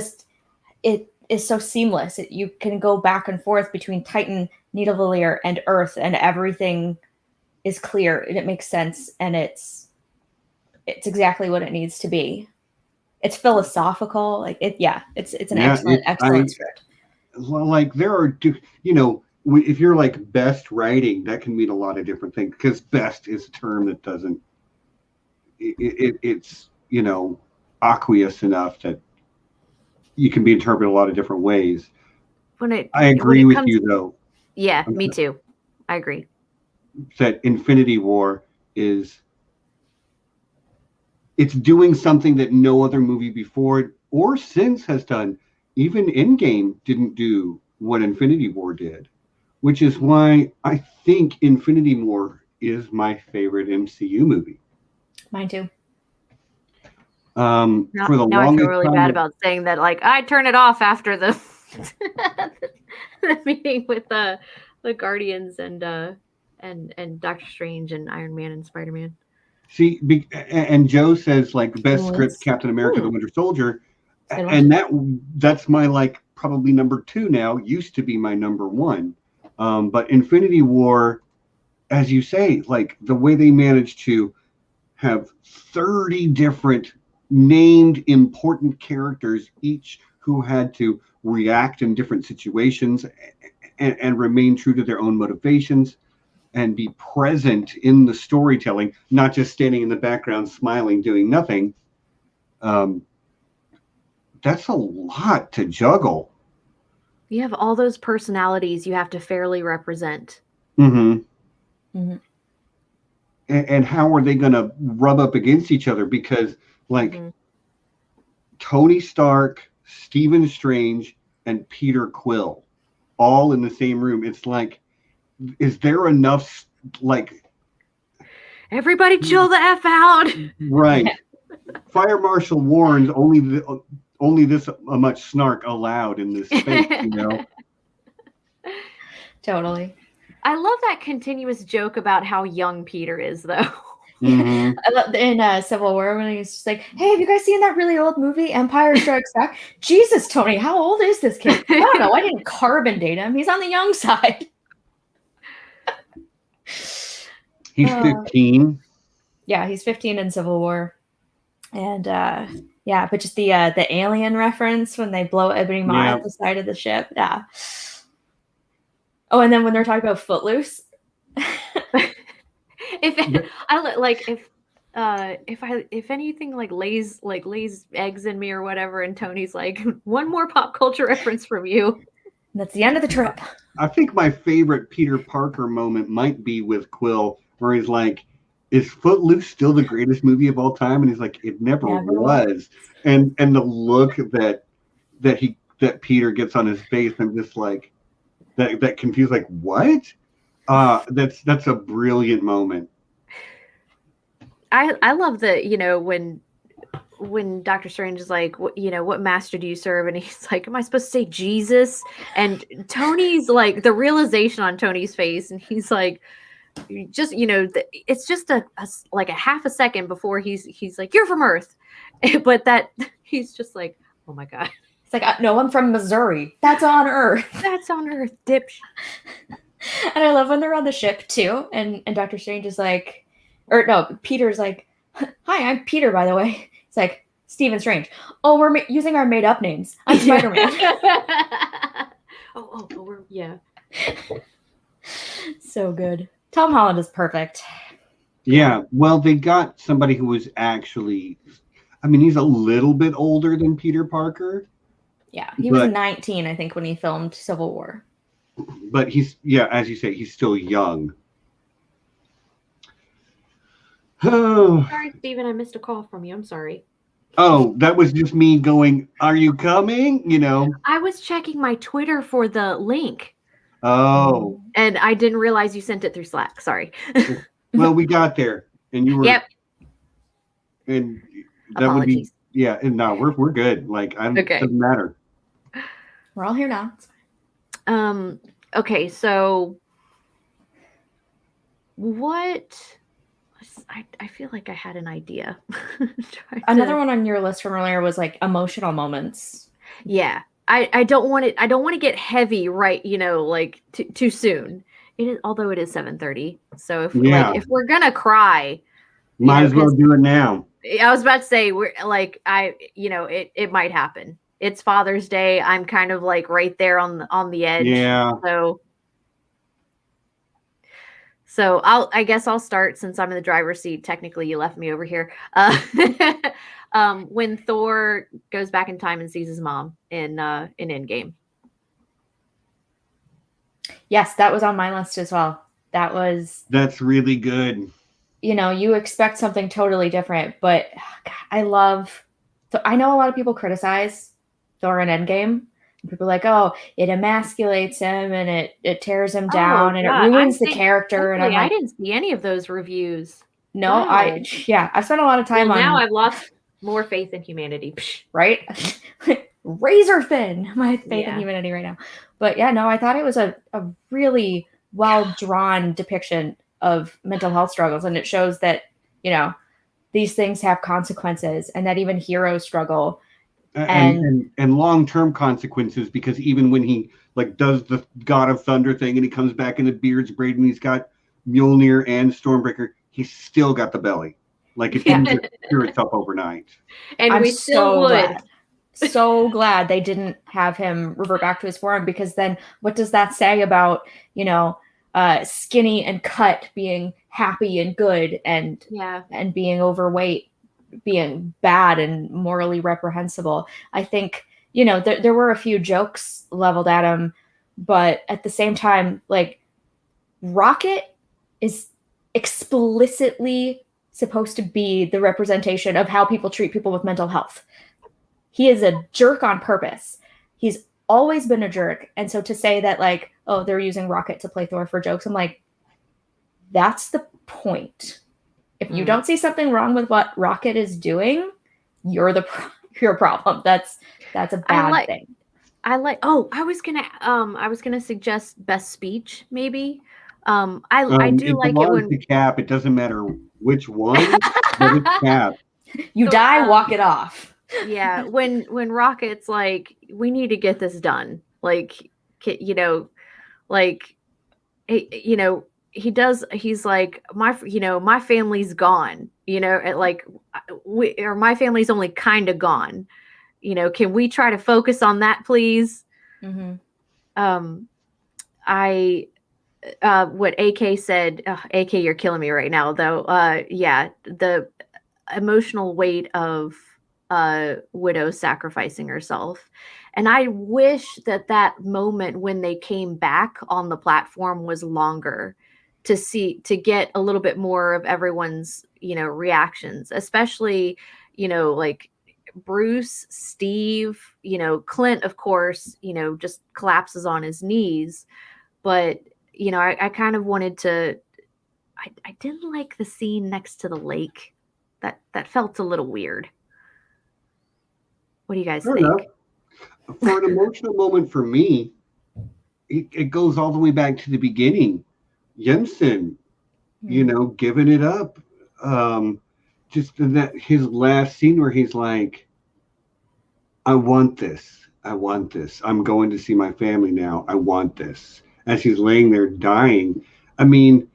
is so seamless. You can go back and forth between Titan, Nidavellir, and Earth, and everything is clear and it makes sense, and it's exactly what it needs to be. It's philosophical, like it. Yeah, it's an excellent script. Like there are, if you're like best writing, that can mean a lot of different things because best is a term that doesn't. It's aqueous enough that you can be interpreted a lot of different ways. I agree with you though. Yeah, me too. I agree. That Infinity War it's doing something that no other movie before or since has done. Even Endgame didn't do what Infinity War did, which is why I think Infinity War is my favorite MCU movie. Mine too. For the now longest I feel really bad about saying that. Like I turn it off after the meeting with the Guardians and and Doctor Strange and Iron Man and Spider-Man. See, and Joe says like best Ooh, script, it's- Captain America: The ooh. Winter Soldier, Good one. and that's my like probably number 2 now. Used to be my number 1, but Infinity War, as you say, like the way they managed to have 30 different named important characters, each who had to react in different situations and remain true to their own motivations and be present in the storytelling, not just standing in the background smiling, doing nothing. That's a lot to juggle. You have all those personalities you have to fairly represent. Mm-hmm. Mhm. And how are they going to rub up against each other? Because like Tony Stark, Stephen Strange, and Peter Quill all in the same room. It's like, is there enough like Everybody chill the F out. right? Fire Marshal warns only this much snark allowed in this space, you know. Totally. I love that continuous joke about how young Peter is, though. Mm-hmm. I love in Civil War when he's just like, "Hey, have you guys seen that really old movie, Empire Strikes Back?" Jesus, Tony, how old is this kid? I don't know. I didn't carbon date him. He's on the young side. He's 15. Yeah, he's 15 in Civil War, and yeah, but just the alien reference when they blow Ebony Maw Yeah. at the side of the ship. Yeah. Oh, and then when they're talking about Footloose. If anything like lays eggs in me or whatever, and Tony's like, one more pop culture reference from you. That's the end of the trip. I think my favorite Peter Parker moment might be with Quill, where he's like, "Is Footloose still the greatest movie of all time?" And he's like, "It never was." And the look that Peter gets on his face, and just like that confused, like, what? That's a brilliant moment. I love that, when Doctor Strange is like, what master do you serve? And he's like, am I supposed to say Jesus? And Tony's like, the realization on Tony's face, and he's like, just, it's just a half a second before he's like, you're from Earth. But that he's just like, oh my God. It's like, no, I'm from Missouri. That's on Earth. That's on Earth, dipsh. And I love when they're on the ship too. And Doctor Strange is like, or no, Peter's like, hi, I'm Peter, by the way. It's like, Stephen Strange. Oh, we're using our made up names. I'm Spider-Man. Yeah. So good. Tom Holland is perfect. Yeah, well, they got somebody who was actually, I mean, he's a little bit older than Peter Parker. Yeah, he was 19, I think, when he filmed Civil War. But he's, yeah, as you say, he's still young. Oh. Sorry, Steven, I missed a call from you. I'm sorry. Oh, that was just me going, are you coming? I was checking my Twitter for the link. Oh. And I didn't realize you sent it through Slack. Sorry. Well, we got there. And you were. Yep. And that Apologies. would be, yeah, and no, we're good. Like, Okay. It doesn't matter. We're all here now. Okay, so what... I feel like I had an idea. Another one on your list from earlier was like emotional moments. Yeah, I don't want it. I don't want to get heavy, right? Like too soon. It is, although it is 7:30. So if we're gonna cry, might as well do it now. I was about to say we're like it might happen. It's Father's Day. I'm kind of like right there on the edge. Yeah. So I guess I'll start since I'm in the driver's seat. Technically, you left me over here. When Thor goes back in time and sees his mom in Endgame. Yes, that was on my list as well. That's really good. You expect something totally different, but God, I know a lot of people criticize Thor in Endgame. People are like, oh, it emasculates him and it tears him down and it ruins the character. And I'm like, I didn't see any of those reviews. No, wow. I spent a lot of time on. Now I've lost more faith in humanity. Right? Razor thin my faith in humanity right now. But yeah, no, I thought it was a really well-drawn depiction of mental health struggles. And it shows that, you know, these things have consequences and that even heroes struggle. And long-term consequences, because even when he like does the God of Thunder thing and he comes back in the Beard's braid and he's got Mjolnir and Stormbreaker, he's still got the belly. Like it didn't just cure itself overnight. And we still would. So glad they didn't have him revert back to his form, because then what does that say about, you know, skinny and cut being happy and good and being overweight being bad and morally reprehensible? I think, you know, there were a few jokes leveled at him, but at the same time, like, Rocket is explicitly supposed to be the representation of how people treat people with mental health. He is a jerk on purpose. He's always been a jerk. And so to say that, like, oh, they're using Rocket to play Thor for jokes, I'm like, that's the point. If you don't see something wrong with what Rocket is doing, you're your problem. That's a bad thing. I was gonna suggest best speech, maybe. I do like it when the Cap. It doesn't matter which one, but it's Cap. You die, walk it off. Yeah, when Rocket's like, we need to get this done. Like, you know, like, you know, he's like, my family's gone, you know, and like, my family's only kind of gone. You know, can we try to focus on that, please? Mm-hmm. What AK said, AK, you're killing me right now, though. Yeah, the emotional weight of Widow sacrificing herself. And I wish that moment when they came back on the platform was longer, to get a little bit more of everyone's, you know, reactions, especially, you know, like Bruce, Steve, you know, Clint, of course, you know, just collapses on his knees. But, you know, I kind of wanted to, I didn't like the scene next to the lake. That felt a little weird. What do you guys think? Enough. For an emotional moment for me, it goes all the way back to the beginning. Jensen, you know, giving it up. Just in that his last scene where he's like, I want this. I want this. I'm going to see my family now. I want this. As he's laying there dying. I mean,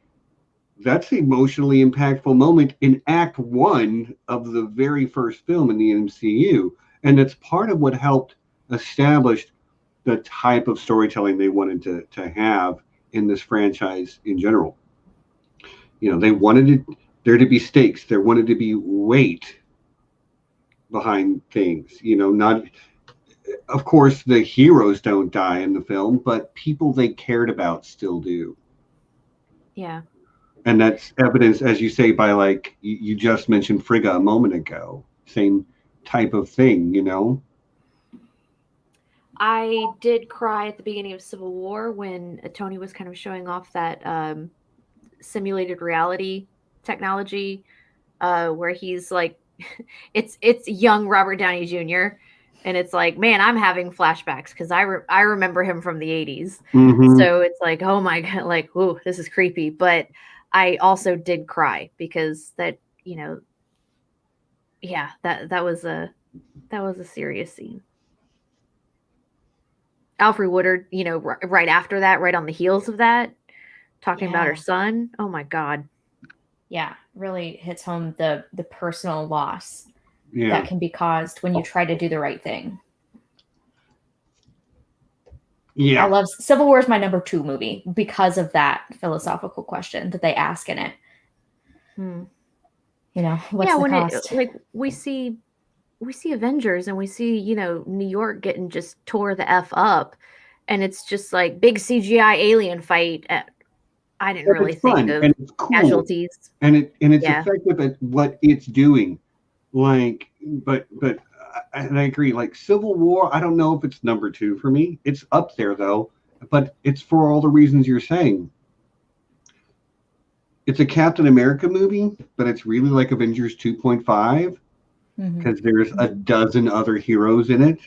that's an emotionally impactful moment in Act 1 of the very first film in the MCU. And it's part of what helped establish the type of storytelling they wanted to have in this franchise in general. You know, they wanted there to be stakes. There wanted to be weight behind things. You know, not, of course, the heroes don't die in the film, but people they cared about still do. Yeah. And that's evidence, as you say, by, like, you just mentioned Frigga a moment ago. Same type of thing, you know? I did cry at the beginning of Civil War when Tony was kind of showing off that simulated reality technology, where he's like, it's young Robert Downey Jr. And it's like, man, I'm having flashbacks because I remember him from the 80s. Mm-hmm. So it's like, oh my God, like, ooh, this is creepy. But I also did cry because that, you know, yeah, that was a serious scene. Alfre Woodard, you know, right after that, right on the heels of that, talking about her son. Oh my God. Yeah, really hits home the personal loss that can be caused when you try to do the right thing. Yeah. I love Civil War is my number 2 movie because of that philosophical question that they ask in it. You know, what's the cost? Like we see Avengers and we see, you know, New York getting just tore the F up, and it's just like big CGI alien fight. I didn't really think of and it's cool. Casualties. And it's effective at what it's doing. Like, but I agree. Like Civil War, I don't know if it's number 2 for me. It's up there though, but it's for all the reasons you're saying. It's a Captain America movie, but it's really like Avengers 2.5 because there's a dozen other heroes in it.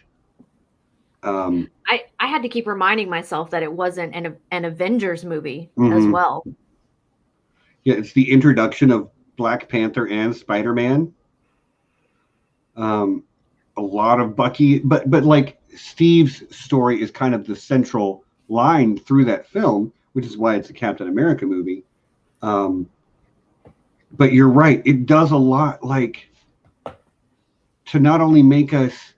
I I had to keep reminding myself that it wasn't an Avengers movie as Mhm. well. Yeah, it's the introduction of Black Panther and Spider-Man. A lot of Bucky, but like Steve's story is kind of the central line through that film, which is why it's a Captain America movie. But you're right, it does a lot, like, to not only make us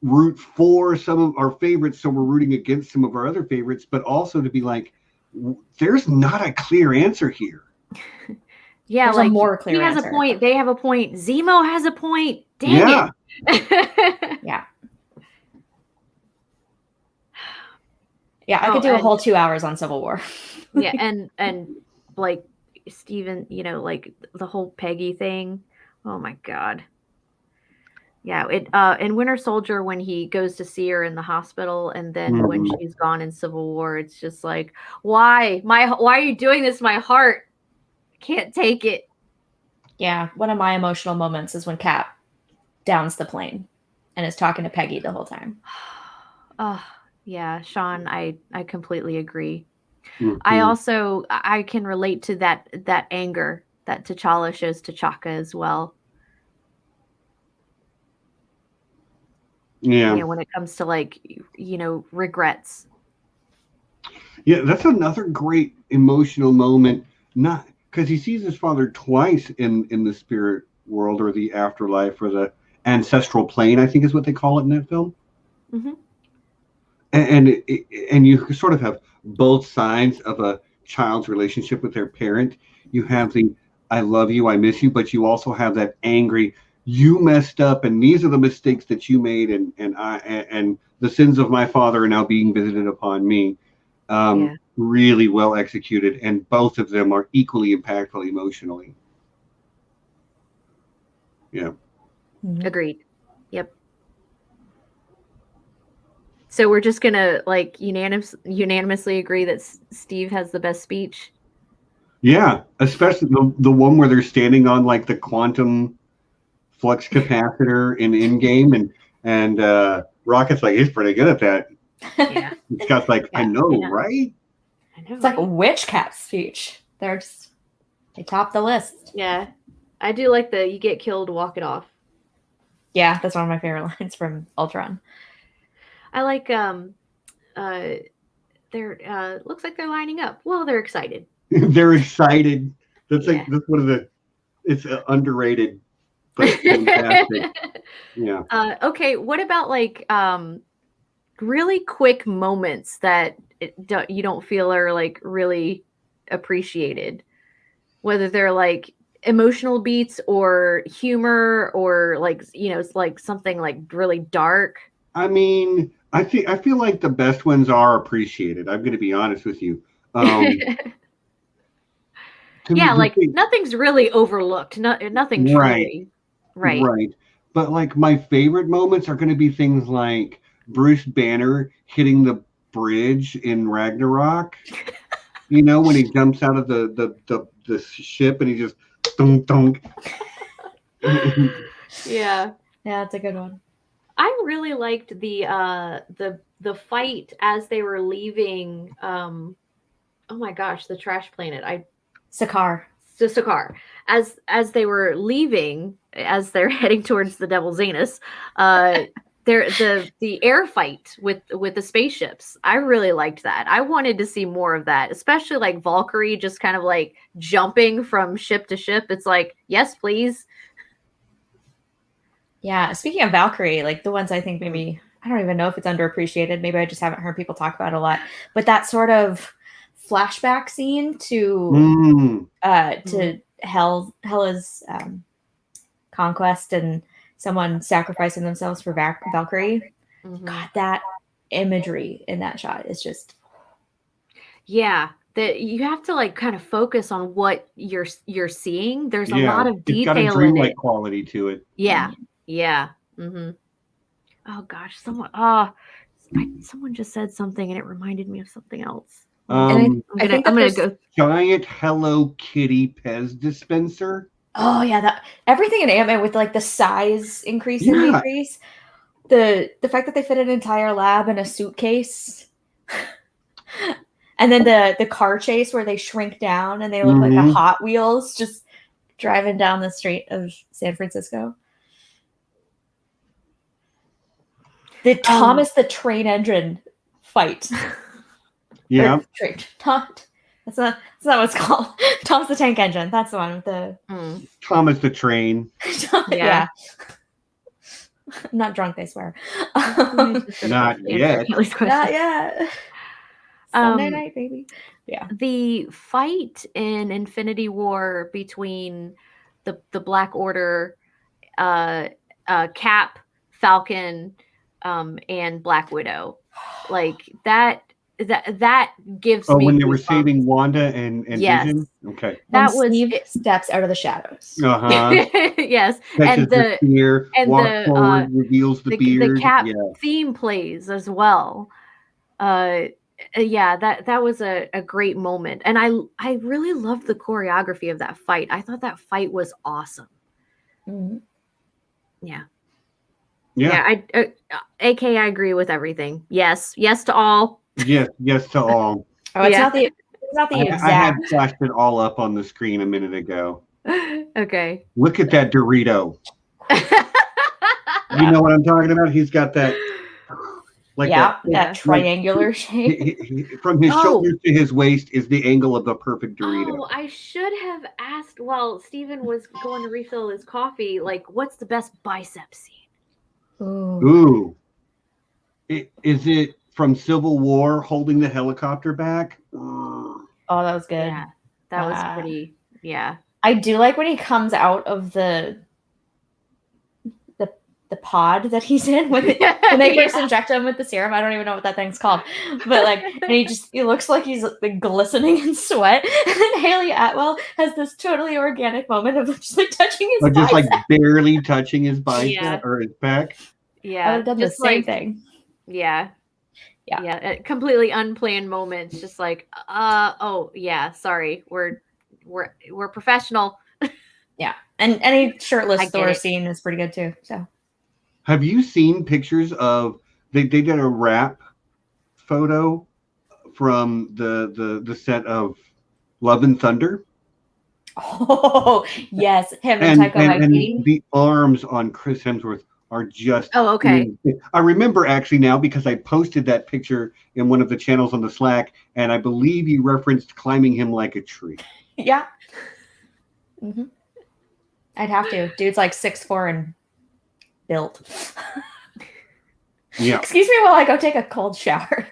root for some of our favorites, so we're rooting against some of our other favorites, but also to be like, there's not a clear answer here. Yeah, There's like a more clear he has answer. a point. They have a point. Zemo has a point. Dang it. Yeah. Yeah, I Oh, could do a and- whole 2 hours on Civil War. Yeah, and like Steven, you know, like the whole Peggy thing. Oh my God. Yeah, it in Winter Soldier when he goes to see her in the hospital, and then when she's gone in Civil War, it's just like, why are you doing this? My heart can't take it. Yeah, one of my emotional moments is when Cap downs the plane and is talking to Peggy the whole time. Oh, yeah, Sean, I completely agree. Mhm. I can relate to that anger that T'Challa shows T'Chaka as well. Yeah. You know, when it comes to like, you know, regrets. Yeah, that's another great emotional moment. Not because he sees his father twice in the spirit world or the afterlife or the ancestral plane, I think is what they call it in that film. Mm-hmm. And you sort of have both sides of a child's relationship with their parent. You have the I love you, I miss you, but you also have that angry, you messed up, and these are the mistakes that you made, and the sins of my father are now being visited upon me. Really well executed, and both of them are equally impactful emotionally. Yeah. Agreed. Yep. So we're just gonna like unanimously agree that Steve has the best speech. Yeah, especially the one where they're standing on like the quantum flux capacitor in Endgame, and Rocket's like, he's pretty good at that. Yeah. Scott's like, I know, right? I know. It's like a witch Cap speech. They top the list. Yeah. I do like the you get killed, walk it off. Yeah, that's one of my favorite lines from Ultron. I like they're looks like they're lining up. Well, they're excited. They're excited. That's Yeah. like that's one of the it's underrated but fantastic. Yeah. Okay, what about like really quick moments that you don't feel are like really appreciated, whether they're like emotional beats or humor or like, you know, it's like something like really dark. I mean, I feel like the best ones are appreciated. I'm going to be honest with you. Yeah, like nothing's really overlooked. Nothing truly. Right. Right. But like my favorite moments are going to be things like Bruce Banner hitting the bridge in Ragnarok. You know, when he jumps out of the ship and he just dunk dunk. Yeah. Yeah, it's a good one. I really liked the fight as they were leaving. Oh my gosh, the trash planet. Sakaar. As they were leaving, as they're heading towards the Devil's Anus, the air fight with the spaceships. I really liked that. I wanted to see more of that, especially like Valkyrie just kind of like jumping from ship to ship. It's like, yes, please. Yeah, speaking of Valkyrie, like the ones I think maybe, I don't even know if it's underappreciated. Maybe I just haven't heard people talk about it a lot. But that sort of flashback scene to Hela's conquest and someone sacrificing themselves for Valkyrie. Mm-hmm. God, that imagery in that shot is just... Yeah, that you have to like kind of focus on what you're seeing. There's a lot of detail it's got a in dreamlike it. Quality to it. Yeah. Yeah. Mm-hmm. Oh gosh, someone just said something and it reminded me of something else. I'm gonna go. Giant Hello Kitty Pez dispenser. Oh yeah, that everything in Ant-Man with like the size increase and decrease. the fact that they fit an entire lab in a suitcase, and then the car chase where they shrink down and they look like a Hot Wheels just driving down the street of San Francisco. The Thomas the Train Engine fight. Yeah. That's not what it's called. Thomas the Tank Engine. That's the one with the Thomas the Train. Yeah. I'm not drunk, I swear. Not yet. Not yet. Sunday night, baby. Yeah. The fight in Infinity War between the Black Order, Cap, Falcon, and Black Widow, like that gives me. Oh, when they were saving Wanda and Vision? Okay. That was Steve steps out of the shadows. Yes. And the spear, walks forward, reveals the beard. The Cap theme plays as well. That was a great moment. And I really loved the choreography of that fight. I thought that fight was awesome. Mm-hmm. Yeah. AK, I agree with everything. Yes to all. Yes to all. Oh, it's not the exact. I had flashed it all up on the screen a minute ago. Okay. Look at that Dorito. You know what I'm talking about? He's got that. That triangular shape. From his shoulders to his waist is the angle of the perfect Dorito. Oh, I should have asked while Steven was going to refill his coffee, like, what's the best bicep scene? Ooh. Is it from Civil War holding the helicopter back? Oh, that was good. Yeah, that was pretty, I do like when he comes out of the pod that he's in when they first inject him with the serum. I don't even know what that thing's called, but like, and he looks like he's like glistening in sweat. And then Haley Atwell has this totally organic moment of just like touching his just bicep. like barely touching his bicep or his back. Yeah, I would have done the same thing. Yeah, completely unplanned moments. Just like, sorry, we're professional. Yeah, and any shirtless Thor scene is pretty good too. So. Have you seen pictures of they did a wrap photo from the set of Love and Thunder? Oh yes, him and Taika Waititi. And the arms on Chris Hemsworth are just okay. I remember actually now because I posted that picture in one of the channels on the Slack, and I believe you referenced climbing him like a tree. Yeah. Mm-hmm. I'd have to. Dude's like 6'4" and built. Yeah. Excuse me while I go take a cold shower.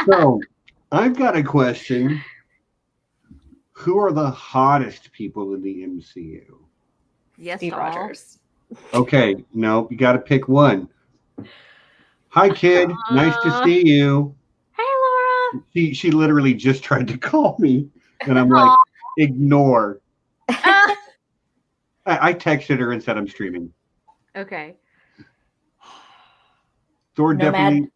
So, I've got a question. Who are the hottest people in the MCU? Yes, Steve Rogers. Okay, no, you got to pick one. Hi, kid. Nice to see you. Hey, Laura. She literally just tried to call me, and I'm like, ignore. I texted her and said I'm streaming. Okay. Thor definitely.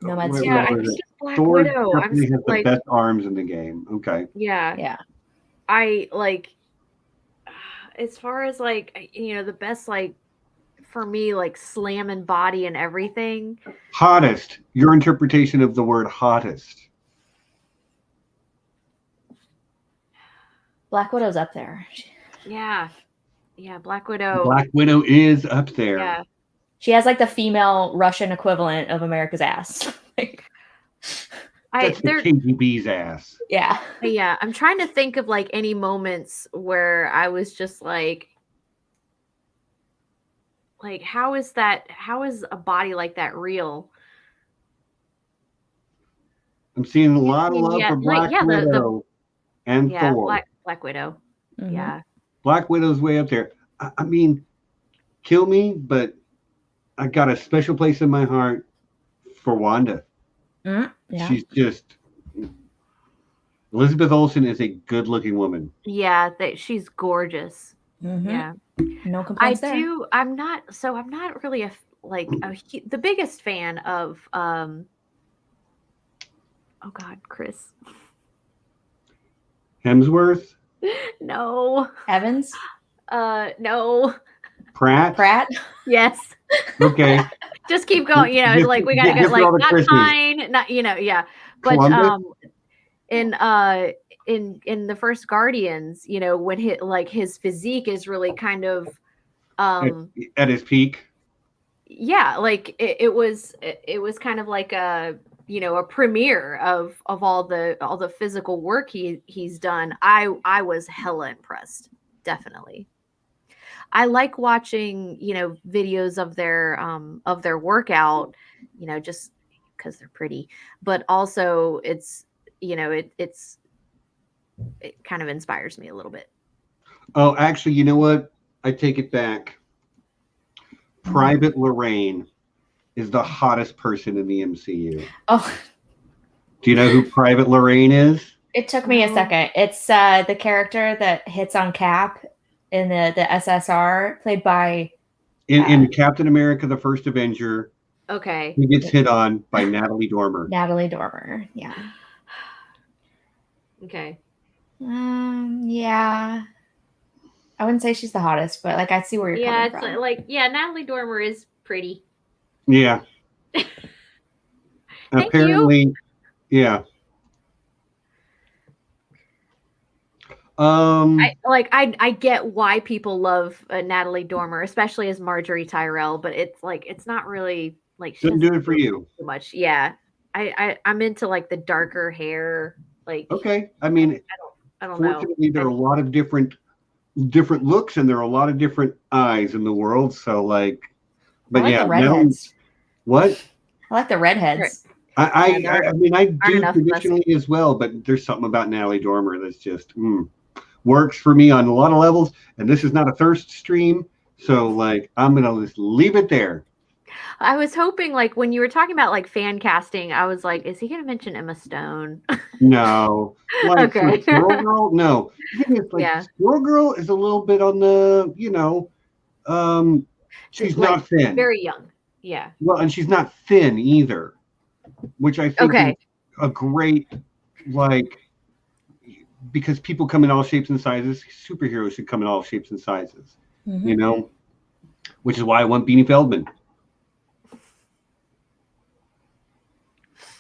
Nomad's I think Black Thor Widow. definitely has the best arms in the game. Okay. Yeah. I like, as far as like, the best, like, for me, like slamming body and everything. Hottest. Your interpretation of the word hottest. Black Widow's up there. Yeah, Black Widow. Black Widow is up there. Yeah. She has like the female Russian equivalent of America's ass. That's the KGB's ass. Yeah. Yeah. I'm trying to think of like any moments where I was just like how is a body like that real? I'm seeing a lot of love for Black Widow and Thor. Black Widow. Mm-hmm. Yeah. Black Widow's way up there. I mean, kill me, but I got a special place in my heart for Wanda. Mm-hmm. Yeah. She's just Elizabeth Olsen is a good-looking woman. Yeah, she's gorgeous. Mm-hmm. Yeah, no complaints there. I'm not really the biggest fan of oh God, Chris Hemsworth. No. Evans. No. Pratt. Pratt. Yes. Okay. just keep going. You know, Just- like we gotta just go, like all the not Christmas. Pine, not yeah. But Columbus? in the first Guardians, you know, when his physique is really kind of At his peak. yeah, like it was kind of like a a premiere of all the physical work he's done. I was hella impressed, definitely. I like watching videos of their workout, just because they're pretty, but also it's it kind of inspires me a little bit. Oh, actually, you know what? I take it back. Private Lorraine is the hottest person in the MCU. Oh, Do you know who Private Lorraine is? it took me a second. It's the character that hits on Cap in the SSR, played by In Captain America: The First Avenger, Okay. he gets hit on by Natalie Dormer. Natalie Dormer. Yeah. Okay. Yeah. I wouldn't say she's the hottest, but like I see where you're coming from. Like Natalie Dormer is pretty. Yeah. Thank Apparently, yeah. I get why people love Natalie Dormer, especially as Marjorie Tyrell, but it's not really like she Didn't do it for you. too much. Yeah. I'm into like the darker hair. Like Okay. I mean, I don't know. fortunately, there are a lot of different looks, and there are a lot of different eyes in the world. So, like, but I like yeah, the redheads. What? I like the redheads. I mean, I do enough traditionally as well, but there's something about Natalie Dormer that's just works for me on a lot of levels. And this is not a thirst stream, so like I'm gonna just leave it there. I was hoping, like, when you were talking about like fan casting, I was like, is he gonna mention Emma Stone? No, like Okay. for Squirrel Girl, no. The thing is, like, Yeah. Squirrel Girl is a little bit on the, she's Like, not thin. Very young. Yeah. Well, and she's not thin either, which I think Okay. is a great, like, because people come in all shapes and sizes. Superheroes should come in all shapes and sizes, which is why I want Beanie Feldman.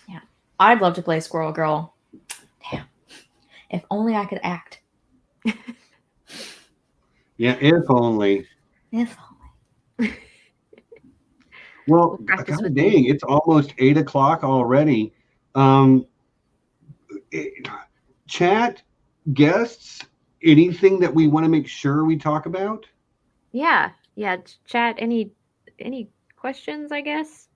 Yeah. I'd love to play Squirrel Girl. Damn. If only I could act. Yeah, if only. If only. Well, We'll practice God with dang, it's almost 8:00 already. Chat, guests, anything that we want to make sure we talk about? Yeah. Chat. Any questions? I guess.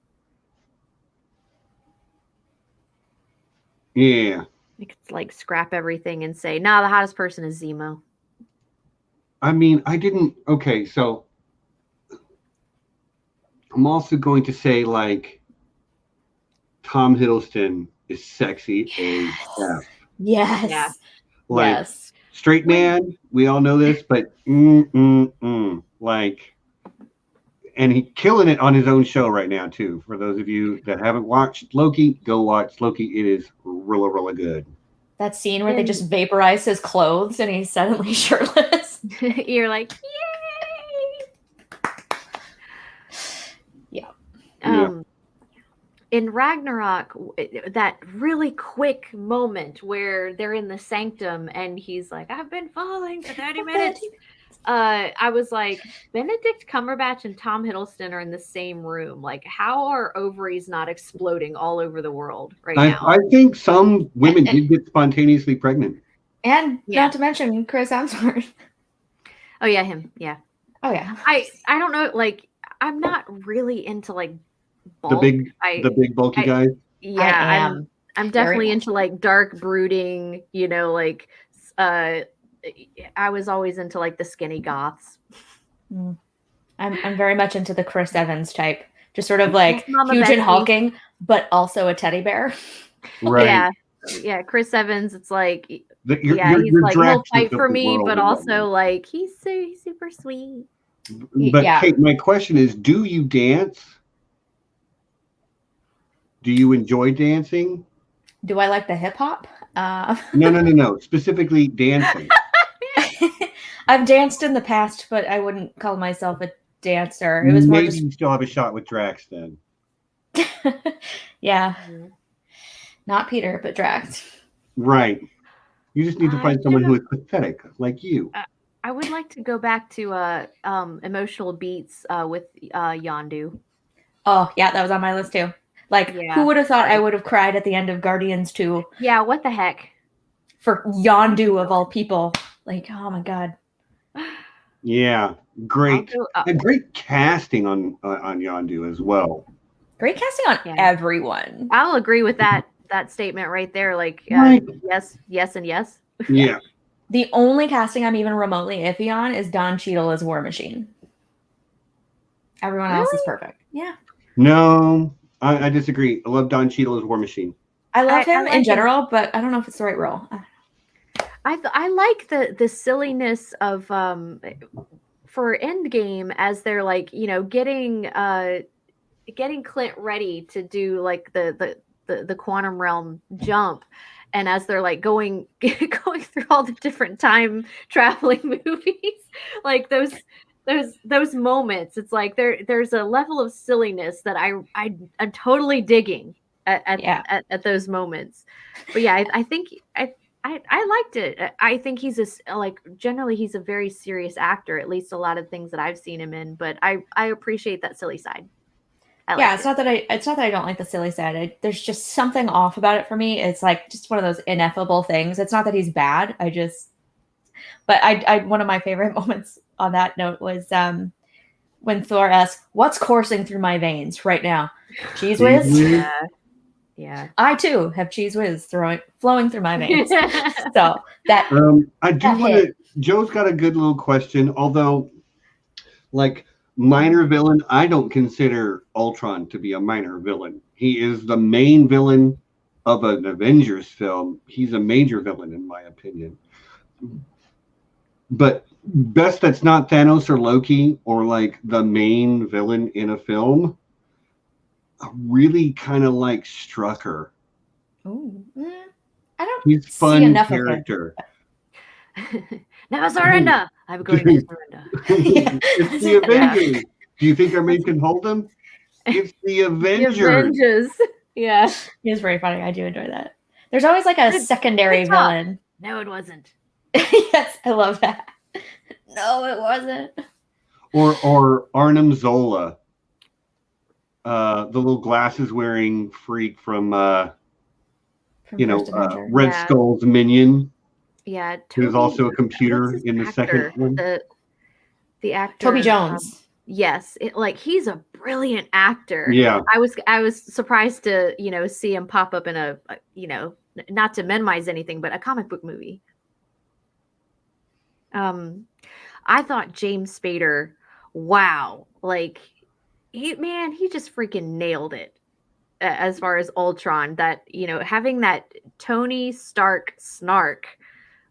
Yeah. You could like scrap everything and say, "Nah, the hottest person is Zemo." I mean, I didn't. Okay, so I'm also going to say, like, Tom Hiddleston is sexy AF. Yes. Yeah. Like, Yes. straight man, we all know this, but like, and he's killing it on his own show right now too. For those of you that haven't watched Loki, go watch Loki. It is really, really good. That scene where they just vaporize his clothes and he's suddenly shirtless. You're like, yay! Yeah. In Ragnarok, that really quick moment where they're in the sanctum and he's like, I've been falling for 30 minutes. I was like, Benedict Cumberbatch and Tom Hiddleston are in the same room. Like, how are ovaries not exploding all over the world now? I think some women did get spontaneously pregnant. And not to mention Chris Hemsworth. Oh yeah, him. Yeah. Oh yeah. I don't know. Like, I'm not really into like bulk. The big bulky guy. Yeah, I'm definitely into like dark brooding. Like I was always into like the skinny goths. I'm very much into the Chris Evans type, just sort of like Mama huge Betsy. and hulking, but also a teddy bear. Right. Yeah. Chris Evans. It's like he's your like Drax he'll of fight the for me, world but in also that like he's super sweet. But Kate, my question is, do you dance? Do you enjoy dancing? Do I like the hip hop? No. Specifically dancing. I've danced in the past, but I wouldn't call myself a dancer. It was more maybe just you still have a shot with Drax then. yeah. Not Peter, but Drax. Right. You just need to find someone who is pathetic like you. I would like to go back to emotional beats with Yondu. Oh, yeah, that was on my list too. Like, who would have thought I would have cried at the end of Guardians 2? Yeah, what the heck? For Yondu of all people. Like, oh my god. Yeah, great. And great casting on Yondu as well. Great casting on everyone. I'll agree with that statement right there. Like, Right. yes, yes, and yes. Yeah. The only casting I'm even remotely iffy on is Don Cheadle as War Machine. Everyone else is perfect. Yeah. No, I disagree. I love Don Cheadle as War Machine. I love him in general, but I don't know if it's the right role. I like the silliness of for Endgame as they're like, you know, getting Clint ready to do like the quantum realm jump, and as they're like going through all the different time traveling movies, like those moments, it's like there's a level of silliness that I'm totally digging at those moments. But yeah, I think I liked it. I think he's generally he's a very serious actor, at least a lot of things that I've seen him in, but I appreciate that silly side. It's not that I don't like the silly side. There's just something off about it for me. It's like just one of those ineffable things. It's not that he's bad. But I one of my favorite moments on that note was when Thor asked, "What's coursing through my veins right now? Cheese whiz?" Yeah. I too have cheese whiz flowing through my veins. So that I do want to. Joe's got a good little question, although, like. Minor villain, I don't consider Ultron to be a minor villain. He is the main villain of an Avengers film. He's a major villain, in my opinion. But best that's not Thanos or Loki or like the main villain in a film, I really kind of like Strucker. Ooh. I don't He's fun enough character. Now surrender. I'm going to surrender. It's the Avengers. Do you think our maid can hold them? It's the Avengers. The Avengers. Yeah. It's very funny. I do enjoy that. There's always like a secondary villain. No, it wasn't. Yes, I love that. No, it wasn't. Or Arnim Zola. The little glasses wearing freak from Red Skull's minion. Yeah, who's also a computer in the second one. The actor Toby Jones. Yes, he's a brilliant actor. Yeah, I was surprised to see him pop up in a not to minimize anything, but a comic book movie. I thought James Spader, wow, he just freaking nailed it. As far as Ultron, that having that Tony Stark snark.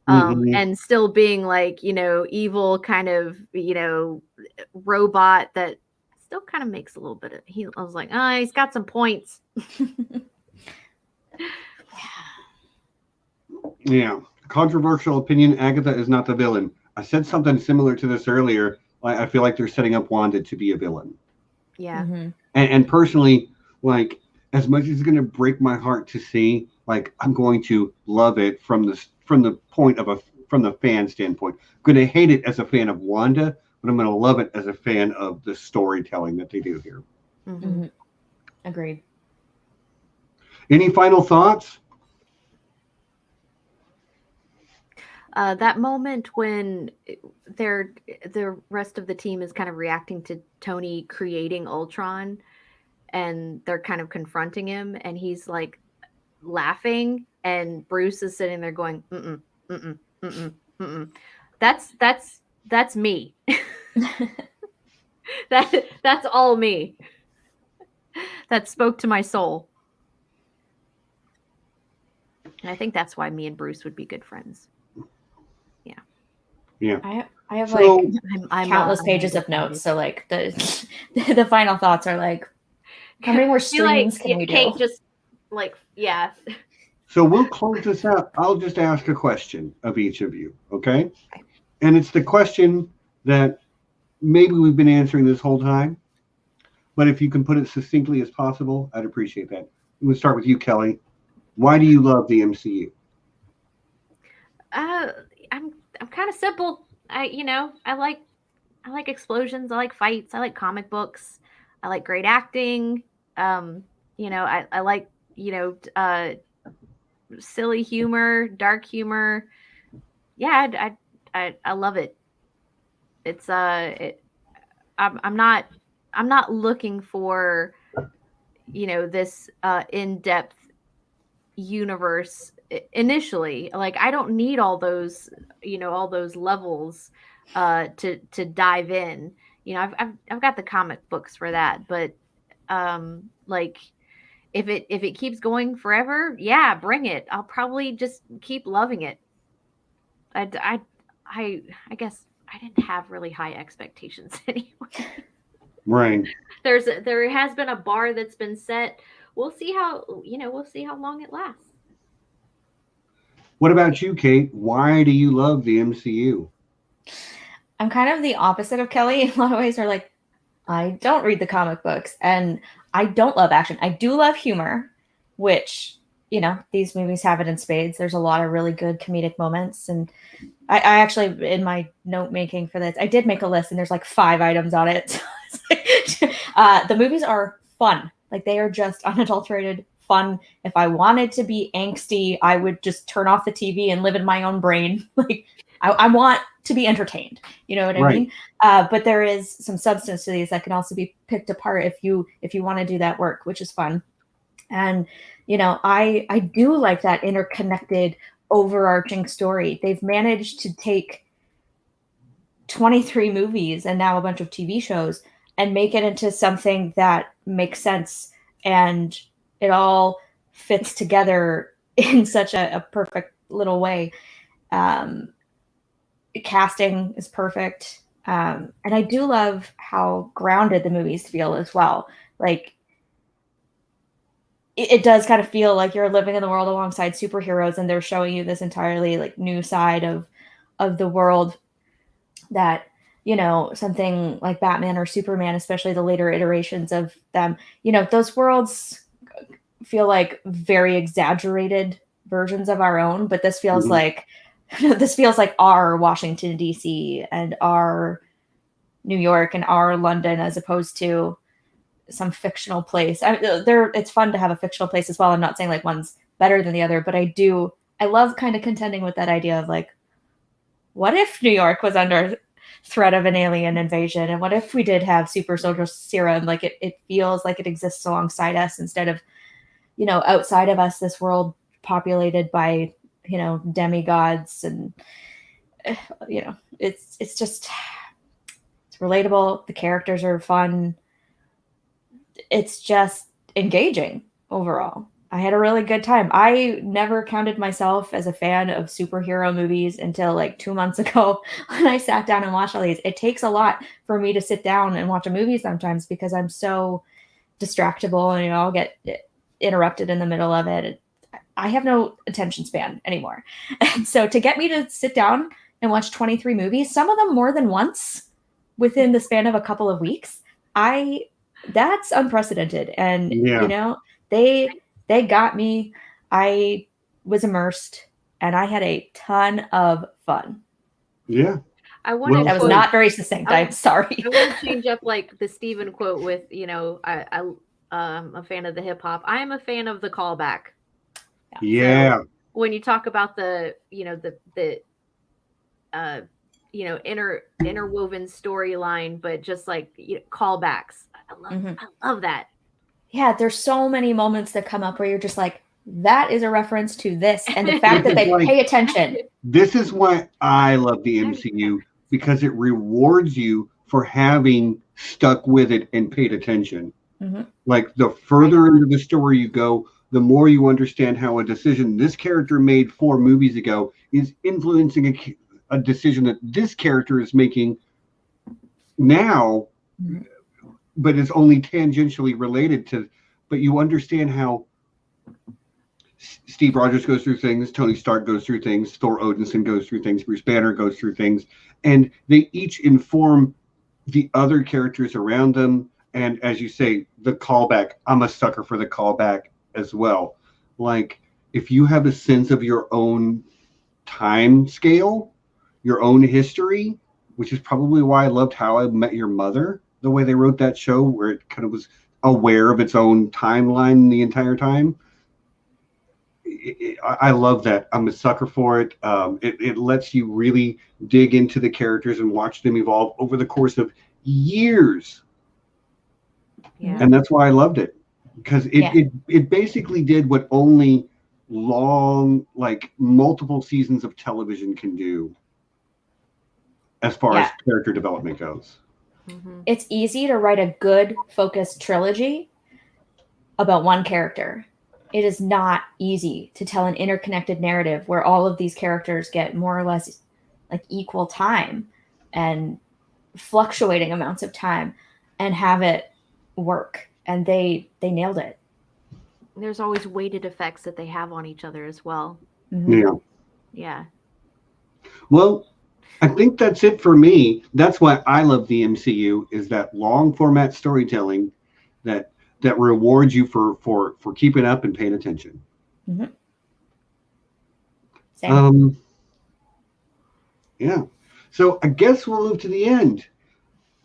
And still being evil kind of, robot that still kind of makes a little bit of, I was like, he's got some points. Yeah. Controversial opinion, Agatha is not the villain. I said something similar to this earlier. I feel like they're setting up Wanda to be a villain. Yeah. Mm-hmm. And personally, as much as it's going to break my heart to see, I'm going to love it from the fan standpoint. I'm going to hate it as a fan of Wanda, but I'm going to love it as a fan of the storytelling that they do here. Mm-hmm. Agreed. Any final thoughts? That moment when the rest of the team is kind of reacting to Tony creating Ultron, and they're kind of confronting him, and he's laughing, and Bruce is sitting there going, mm-mm, mm-mm, mm-mm, mm-mm. That's me. That's all me. That spoke to my soul. And I think that's why me and Bruce would be good friends. Yeah. I have countless pages of notes. So the final thoughts are how many more streams can we do? Just yeah. So we'll close this out. I'll just ask a question of each of you, okay? And it's the question that maybe we've been answering this whole time, but if you can put it succinctly as possible, I'd appreciate that. I'm going to start with you, Kelly. Why do you love the MCU? I'm kind of simple. I like explosions. I like fights. I like comic books. I like great acting. I like silly humor, dark humor. Yeah, I love it. It's I'm not looking for this in-depth universe initially. Like, I don't need all those levels to dive in. I've got the comic books for that, but like, if it keeps going forever, yeah, bring it. I'll probably just keep loving it. I guess I didn't have really high expectations anyway. Right. There has been a bar that's been set. We'll see how long it lasts. What about you, Kate? Why do you love the MCU? I'm kind of the opposite of Kelly in a lot of ways. Are like, I don't read the comic books and I don't love action. I do love humor, which, these movies have it in spades. There's a lot of really good comedic moments. And I actually, in my note making for this, I did make a list and there's like 5 items on it. The movies are fun. Like, they are just unadulterated fun. If I wanted to be angsty, I would just turn off the TV and live in my own brain. Like, I want to be entertained. You know what I mean? But there is some substance to these that can also be picked apart if you want to do that work, which is fun. And, I do like that interconnected, overarching story. They've managed to take 23 movies and now a bunch of TV shows and make it into something that makes sense, and it all fits together in such a perfect little way. Casting is perfect. And I do love how grounded the movies feel as well. Like, it does kind of feel like you're living in the world alongside superheroes, and they're showing you this entirely like new side of the world that, something like Batman or Superman, especially the later iterations of them, those worlds feel like very exaggerated versions of our own, but this feels like our Washington, D.C. and our New York and our London, as opposed to some fictional place. It's fun to have a fictional place as well. I'm not saying like one's better than the other, but I love kind of contending with that idea of like, what if New York was under threat of an alien invasion? And what if we did have super soldier serum? Like, it feels like it exists alongside us instead of, outside of us, this world populated by, demigods. And, it's just, it's relatable. The characters are fun. It's just engaging overall. I had a really good time. I never counted myself as a fan of superhero movies until like 2 months ago when I sat down and watched all these. It takes a lot for me to sit down and watch a movie sometimes because I'm so distractible and I'll get interrupted in the middle of it. I have no attention span anymore. And so to get me to sit down and watch 23 movies, some of them more than once within the span of a couple of weeks, that's unprecedented. And, they got me. I was immersed and I had a ton of fun. Yeah. I wanted that was not very succinct. I'm sorry. I want to change up like the Stephen quote with, I'm a fan of the hip hop. I am a fan of the callback. Yeah. So when you talk about the interwoven storyline, but just like callbacks. I love that. Yeah, there's so many moments that come up where you're just like, that is a reference to this, and the fact that they pay attention. This is why I love the MCU, because it rewards you for having stuck with it and paid attention. Like, the further into the story you go, the more you understand how a decision this character made 4 movies ago is influencing a decision that this character is making now, but is only tangentially related to. But you understand how Steve Rogers goes through things, Tony Stark goes through things, Thor Odinson goes through things, Bruce Banner goes through things, and they each inform the other characters around them, and as you say, the callback. I'm a sucker for the callback as well. Like, if you have a sense of your own time scale, your own history, which is probably why I loved How I Met Your Mother, the way they wrote that show, where it kind of was aware of its own timeline the entire time. I love that. I'm a sucker for it. It lets you really dig into the characters and watch them evolve over the course of years. Yeah. And that's why I loved it, because it basically did what only long, like multiple seasons of television can do as far as character development goes. Mm-hmm. It's easy to write a good focused trilogy about one character. It is not easy to tell an interconnected narrative where all of these characters get more or less like equal time and fluctuating amounts of time and have it work. And they nailed it. There's always weighted effects that they have on each other as well. Mm-hmm. Yeah. Yeah. Well, I think that's it for me. That's why I love the MCU, is that long format storytelling that rewards you for keeping up and paying attention. Mm-hmm. Same. Yeah. So I guess we'll move to the end.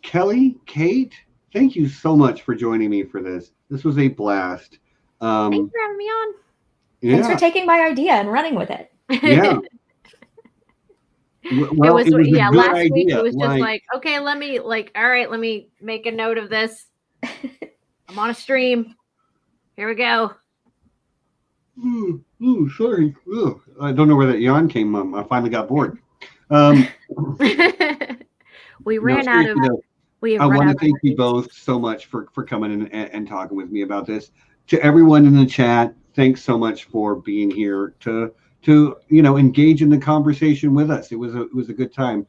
Kelly, Kate, thank you so much for joining me for this. This was a blast. Thanks for having me on. Yeah. Thanks for taking my idea and running with it. Yeah. Well, it was a good last idea. week it was just like, okay, let me make a note of this. I'm on a stream. Here we go. Sorry. I don't know where that yawn came from. I finally got bored. We ran out of. I want to thank you both so much for coming in and talking with me about this. To everyone in the chat, thanks so much for being here to engage in the conversation with us. It was a good time.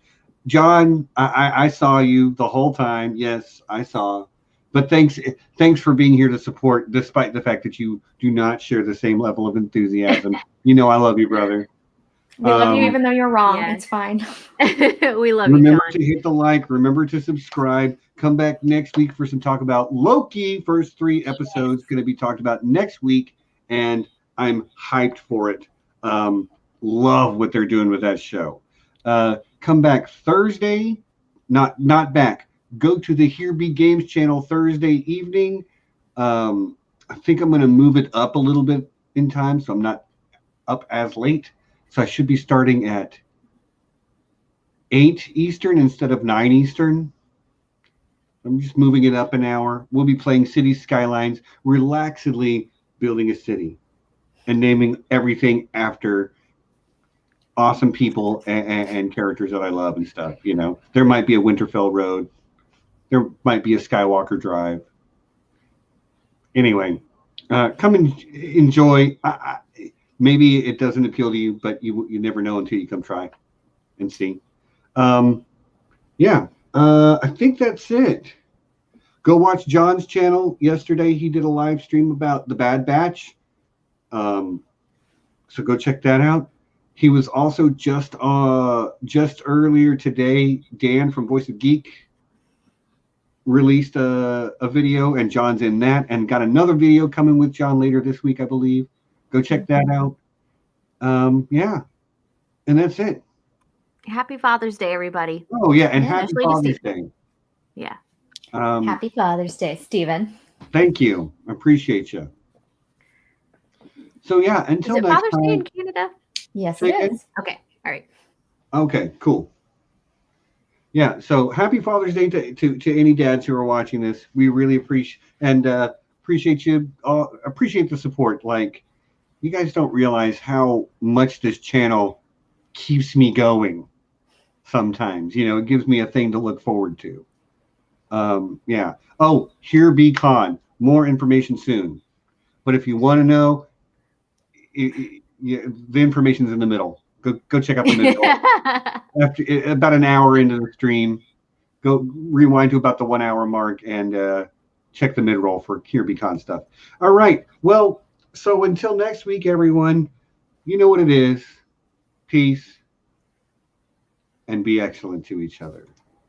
John, I saw you the whole time. Yes, I saw. But thanks for being here to support, despite the fact that you do not share the same level of enthusiasm. I love you, brother. We love you even though you're wrong. Yeah. It's fine. We love you, Remember John. to hit the like. Remember to subscribe. Come back next week for some talk about Loki. First 3 episodes going to be talked about next week, and I'm hyped for it. Love what they're doing with that show. Come back Thursday. Not back. Go to the Here Be Games channel Thursday evening. I think I'm going to move it up a little bit in time, so I'm not up as late. So I should be starting at 8 Eastern instead of 9 Eastern. I'm just moving it up an hour. We'll be playing City Skylines, relaxedly building a city and naming everything after awesome people and characters that I love and stuff. There might be a Winterfell Road. There might be a Skywalker Drive. Anyway, come and enjoy. Maybe it doesn't appeal to you, but you never know until you come try and see. I think that's it. Go watch John's channel. Yesterday he did a live stream about The Bad Batch. So go check that out. He was also just earlier today, Dan from Voice of Geek released a video, and John's in that, and got another video coming with John later this week, I believe. Go check that out. And that's it. Happy Father's Day, everybody. Oh yeah, and happy especially to Father's Stephen. Day. Yeah. Happy Father's Day, Stephen. Thank you. I appreciate you. So yeah, until Is it next Father's time. Day in Canada? Yes, Say it again? is. Okay. All right. Okay, cool. Yeah, so happy Father's Day to any dads who are watching this. We really appreciate you all, appreciate the support. Like, you guys don't realize how much this channel keeps me going sometimes. It gives me a thing to look forward to. Yeah. Oh, Here Be Con. More information soon. But if you want to know, the information's in the middle. Go check out the middle. After about an hour into the stream, go rewind to about the 1 hour mark and check the mid-roll for Here Be Con stuff. All right. Well, so until next week, everyone, you know what it is. Peace and be excellent to each other.